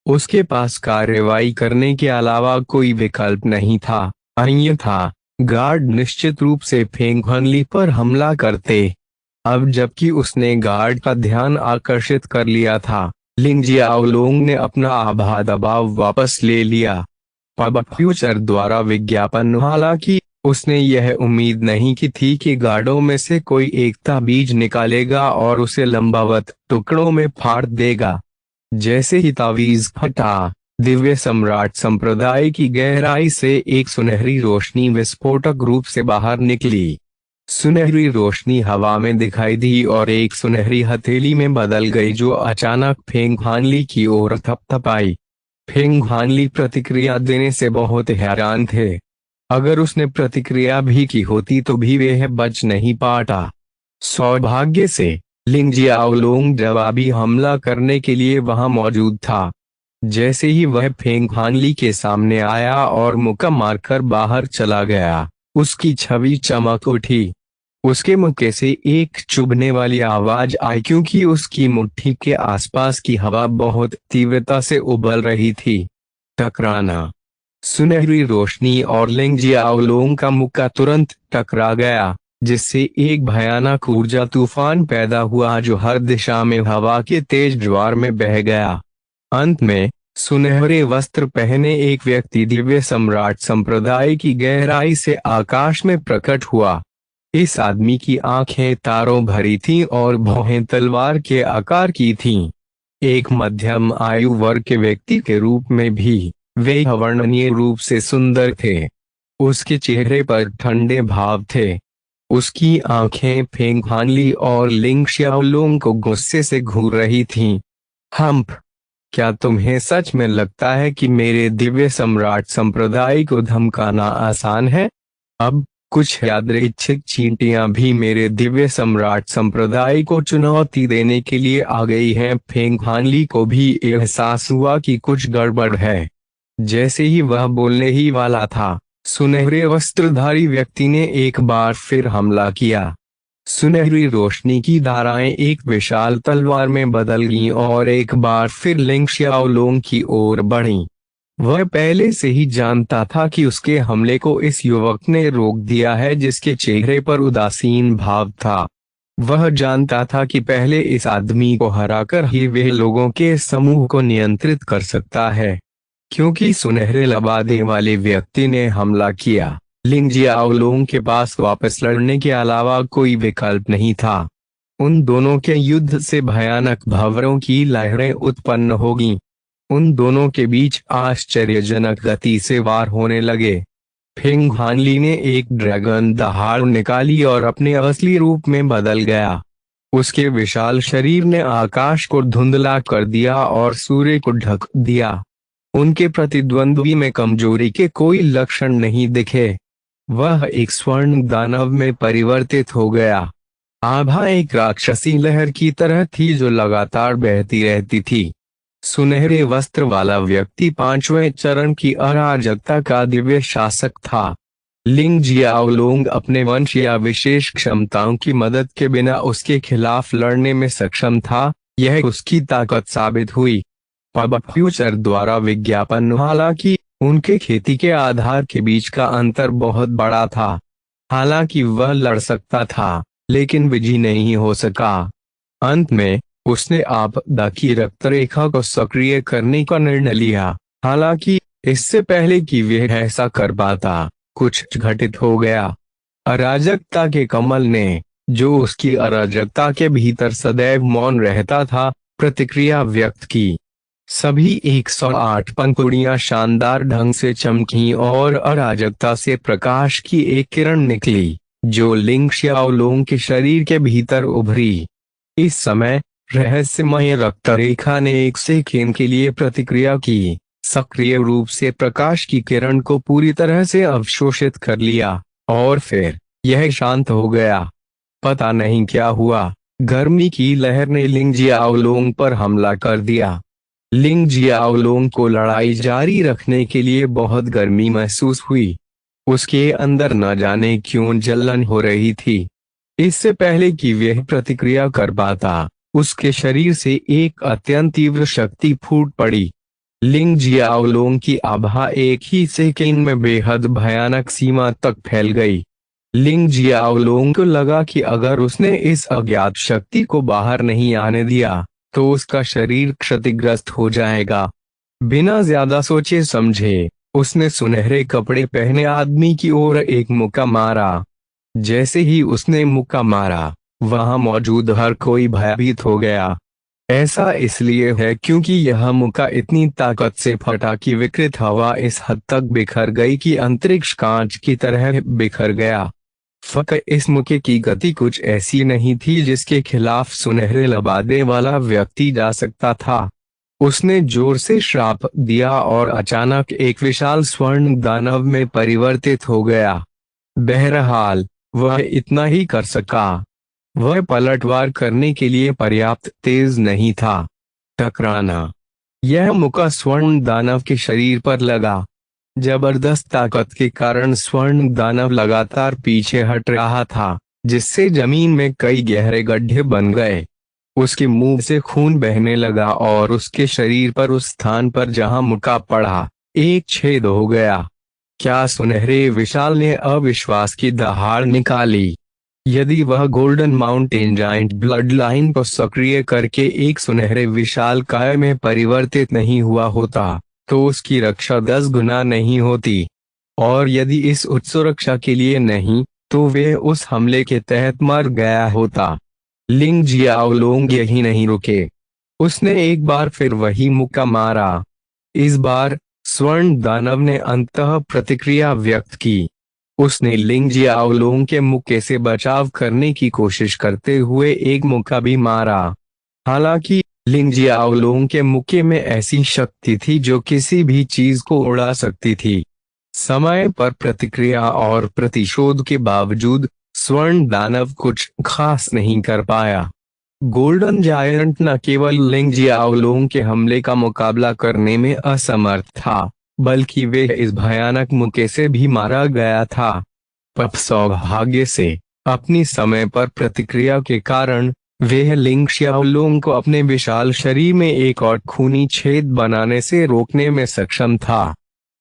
उसके पास कार्रवाई करने के अलावा कोई विकल्प नहीं था, अन्यथा गार्ड निश्चित रूप से फेंग हानली पर हमला करते। अब जबकि उसने गार्ड का ध्यान आकर्षित कर लिया था, लिंग जियाओलोंग ने अपना आधा दबाव वापस ले लिया। पब फ्यूचर द्वारा विज्ञापन। हालांकि उसने यह उम्मीद नहीं की थी कि गार्डों में से कोई एकता बीज निकालेगा और उसे लंबावत टुकड़ों में फाड़ देगा। जैसे ही तावीज फटा, दिव्य सम्राट संप्रदाय की गहराई से एक सुनहरी रोशनी विस्फोटक रूप से बाहर निकली। सुनहरी रोशनी हवा में दिखाई दी और एक सुनहरी हथेली में बदल गई, जो अचानक फेंग हानली की ओर थपथपाई। फेंग हानली प्रतिक्रिया देने से बहुत हैरान थे। अगर उसने प्रतिक्रिया भी की होती तो भी वह बच नहीं पाता। सौभाग्य से लिंग जियाओलोंग जवाबी हमला करने के लिए वहां मौजूद था। जैसे ही वह फेंग हानली के सामने आया और मुक्का मारकर बाहर चला गया, उसकी छवि चमक उठी। उसके मुक्के से एक चुभने वाली आवाज आई, क्योंकि उसकी मुट्ठी के आसपास की हवा बहुत तीव्रता से उबल रही थी। टकराना। सुनहरी रोशनी और लिंग जियाओलोंग का मुक्का तुरंत टकरा गया। जिससे एक भयानक ऊर्जा तूफान पैदा हुआ जो हर दिशा में हवा के तेज ज्वार में बह गया। अंत में सुनहरे वस्त्र पहने एक व्यक्ति दिव्य सम्राट संप्रदाय की गहराई से आकाश में प्रकट हुआ। इस आदमी की आंखें तारों भरी थीं और भौहें तलवार के आकार की थीं। एक मध्यम आयु वर्ग के व्यक्ति के रूप में भी वे अवर्णनीय रूप से सुंदर थे। उसके चेहरे पर ठंडे भाव थे। उसकी आंखें फेंग हानली और लिंग श्याओलुंग को गुस्से से घूर रही थीं। हम्प, क्या तुम्हें सच में लगता है कि मेरे दिव्य सम्राट संप्रदाय को धमकाना आसान है? अब कुछ यादृच्छिक चींटियां भी मेरे दिव्य सम्राट संप्रदाय को चुनौती देने के लिए आ गई हैं। फेंग हानली को भी एहसास हुआ कि कुछ गड़बड़ है। जैसे ही वह बोलने ही वाला था, सुनहरे वस्त्रधारी व्यक्ति ने एक बार फिर हमला किया। सुनहरी रोशनी की धाराएं एक विशाल तलवार में बदल गईं और एक बार फिर लिंग श्याओलुंग की ओर बढ़ीं। वह पहले से ही जानता था कि उसके हमले को इस युवक ने रोक दिया है जिसके चेहरे पर उदासीन भाव था। वह जानता था कि पहले इस आदमी को हराकर ही वह लोगों के समूह को नियंत्रित कर सकता है। क्योंकि सुनहरे लबादे वाले व्यक्ति ने हमला किया, लिंग जियाओलुंग के पास वापस लड़ने के अलावा कोई विकल्प नहीं था। उन दोनों के युद्ध से भयानक भंवरों की लहरें उत्पन्न होगी। उन दोनों के बीच आश्चर्यजनक गति से वार होने लगे। फेंग हानली ने एक ड्रैगन दहाड़ निकाली और अपने असली रूप में बदल गया। उसके विशाल शरीर ने आकाश को धुंधला कर दिया और सूर्य को ढक दिया। उनके प्रतिद्वंद्वी में कमजोरी के कोई लक्षण नहीं दिखे। वह एक स्वर्ण दानव में परिवर्तित हो गया। आभा एक राक्षसी लहर की तरह थी जो लगातार बहती रहती थी। सुनहरे वस्त्र वाला व्यक्ति पांचवें चरण की अराजकता का दिव्य शासक था। लिंग जियाओलुंग अपने वंश या विशेष क्षमताओं की मदद के बिना उसके खिलाफ लड़ने में सक्षम था। यह उसकी ताकत साबित हुई। पब फ्यूचर द्वारा विज्ञापन, हालांकि उनके खेती के आधार के बीच का अंतर बहुत बड़ा था। हालांकि वह लड़ सकता था लेकिन विजयी नहीं हो सका। अंत में उसने आपदा की रक्तरेखा को सक्रिय करने का निर्णय लिया। हालांकि इससे पहले कि वह ऐसा कर पाता, कुछ घटित हो गया। अराजकता के कमल ने, जो उसकी अराजकता के भीतर सदैव मौन रहता था, प्रतिक्रिया व्यक्त की। सभी 108 पंखुड़ियां शानदार ढंग से चमकीं और अराजकता से प्रकाश की एक किरण निकली जो लिंग श्याओलुंग के शरीर के भीतर उभरी। इस समय रहस्यमय रक्तरेखा ने एक सेकंड के लिए प्रतिक्रिया की, सक्रिय रूप से प्रकाश की किरण को पूरी तरह से अवशोषित कर लिया और फिर यह शांत हो गया। पता नहीं क्या हुआ, गर्मी की लहर ने लिंग जियाओलुंग पर हमला कर दिया। लिंग जियाओलुंग को लड़ाई जारी रखने के लिए बहुत गर्मी महसूस हुई। उसके अंदर न जाने क्यों जलन हो रही थी। इससे पहले कि वह प्रतिक्रिया कर पाता, उसके शरीर से एक अत्यंत तीव्र शक्ति फूट पड़ी। लिंग जियाओलुंग की आभा एक ही सेकंड में बेहद भयानक सीमा तक फैल गई। लिंग जियाओलुंग को लगा कि अगर उसने इस अज्ञात शक्ति को बाहर नहीं आने दिया तो उसका शरीर क्षतिग्रस्त हो जाएगा। बिना ज्यादा सोचे समझे उसने सुनहरे कपड़े पहने आदमी की ओर एक मुक्का मारा। जैसे ही उसने मुक्का मारा, वहां मौजूद हर कोई भयभीत हो गया। ऐसा इसलिए है क्योंकि यह मुक्का इतनी ताकत से फटा कि विकृत हवा इस हद तक बिखर गई कि अंतरिक्ष कांच की तरह बिखर गया। फक इस मुक्के की गति कुछ ऐसी नहीं थी जिसके खिलाफ सुनहरे लबादे वाला व्यक्ति जा सकता था। उसने जोर से श्राप दिया और अचानक एक विशाल स्वर्ण दानव में परिवर्तित हो गया। बहरहाल वह इतना ही कर सका। वह पलटवार करने के लिए पर्याप्त तेज नहीं था। टकराना। यह मुक्का स्वर्ण दानव के शरीर पर लगा। जबरदस्त ताकत के कारण स्वर्ण दानव लगातार पीछे हट रहा था, जिससे जमीन में कई गहरे गड्ढे बन गए। उसके मुंह से खून बहने लगा और उसके शरीर पर उस स्थान पर जहां मुक्का पड़ा, एक छेद हो गया। क्या सुनहरे विशाल ने अविश्वास की दहाड़ निकाली। यदि वह golden mountain giant blood line को सक्रिय करके एक सुनहरे विशालकाय में परिवर्तित नहीं हुआ होता, तो उसकी रक्षा 10 गुना नहीं होती। और यदि इस उच्च सुरक्षा के लिए नहीं, तो वे उस हमले के तहत मर गया होता। लिंग जियाओलोंग यही नहीं रुके। उसने एक बार फिर वही मुक्का मारा। इस बार स्वर्ण दानव ने अंततः प्रतिक्रिया व्यक्त की। उसने लिंग जियाओलोंग के मुक्के से बचाव करने की कोशिश करते हुए एक मुक्का भी मारा। हालांकि लिंग जियाओलोंग के मुक्के में ऐसी शक्ति थी जो किसी भी चीज को उड़ा सकती थी। समय पर प्रतिक्रिया और प्रतिशोध के बावजूद स्वर्ण दानव कुछ खास नहीं कर पाया। गोल्डन जायंट न केवल लिंग जियाओलोंग के हमले का मुकाबला करने में असमर्थ था, बल्कि वे इस भयानक मुक्के से भी मारा गया था। पर सौभाग्य से अपनी समय पर प्रतिक्रिया के कारण वह लिंग जियाओलोंग को अपने विशाल शरीर में एक और खूनी छेद बनाने से रोकने में सक्षम था।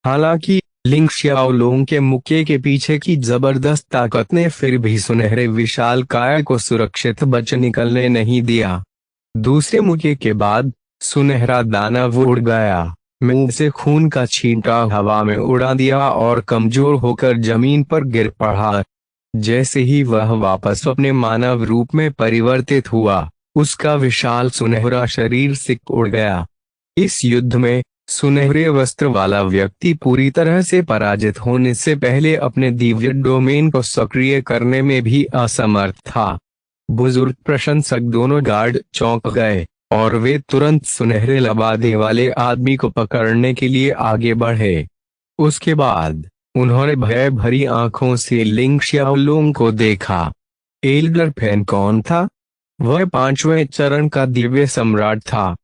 हालांकि लिंग जियाओलोंग के मुक्के के पीछे की जबरदस्त ताकत ने फिर भी सुनहरे विशालकाय को सुरक्षित बच निकलने नहीं दिया। दूसरे मुक्के के बाद सुनहरा दानव उड़ गया, मुंह से खून का छींटा हवा में उड़ा दिया और कमजोर होकर जमीन पर गिर पड़ा। जैसे ही वह वापस अपने मानव रूप में परिवर्तित हुआ, उसका विशाल सुनहरा शरीर सिक उड़ गया। इस युद्ध में सुनहरे वस्त्र वाला व्यक्ति पूरी तरह से पराजित होने से पहले अपने दिव्य डोमेन को सक्रिय करने में भी असमर्थ था। बुजुर्ग प्रशंसक दोनों गार्ड चौंक गए और वे तुरंत सुनहरे लबादे वाले आदमी को पकड़ने के लिए आगे बढ़े। उसके बाद उन्होंने भय भरी आंखों से लिंग जियाओलोंग को देखा। एल्डर फेन कौन था? वह 5वें चरण का दिव्य सम्राट था।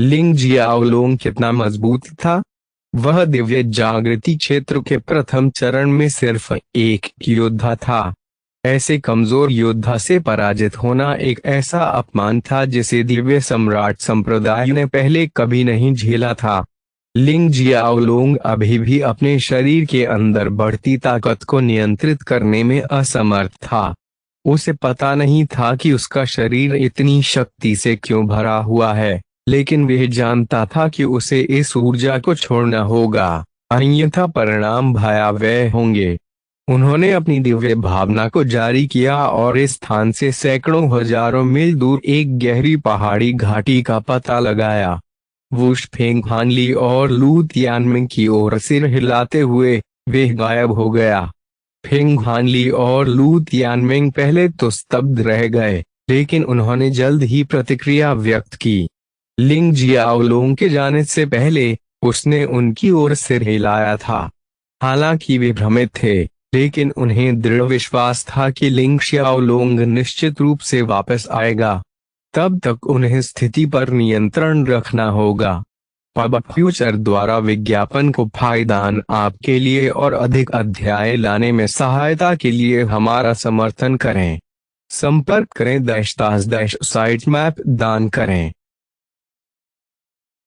लिंग जियाओलोंग कितना मजबूत था? वह दिव्य जागृति क्षेत्र के प्रथम चरण में सिर्फ एक योद्धा था। ऐसे कमजोर योद्धा से पराजित होना एक ऐसा अपमान था जिसे दिव्य सम्राट संप्रदाय ने पहले कभी नहीं झेला था। लिंग जियाओलोंग अभी भी अपने शरीर के अंदर बढ़ती ताकत को नियंत्रित करने में असमर्थ था। उसे पता नहीं था कि उसका शरीर इतनी शक्ति से क्यों भरा हुआ है, लेकिन वह जानता था कि उसे इस ऊर्जा को छोड़ना होगा, अन्यथा परिणाम भयावह होंगे। उन्होंने अपनी दिव्य भावना को जारी किया और इस स्थान से सैकड़ों हजारों मील दूर एक गहरी पहाड़ी घाटी का पता लगाया। वुश फेंग हानली और लू तियानमिंग की ओर सिर हिलाते हुए वे गायब हो गया। फेंग हानली और लू तियानमिंग पहले तो स्तब्ध रह गए, लेकिन उन्होंने जल्द ही प्रतिक्रिया व्यक्त की। लिंग जियाओलोंग के जाने से पहले उसने उनकी ओर सिर हिलाया था। हालांकि वे भ्रमित थे, लेकिन उन्हें दृढ़ विश्वास था कि लिंग जियाओलोंग निश्चित रूप से वापस आएगा। तब तक उन्हें स्थिति पर नियंत्रण रखना होगा। पब फ्यूचर द्वारा विज्ञापन को फायदान आपके लिए और अधिक अध्याय लाने में सहायता के लिए हमारा समर्थन करें। संपर्क करें -- साइट मैप दान करें।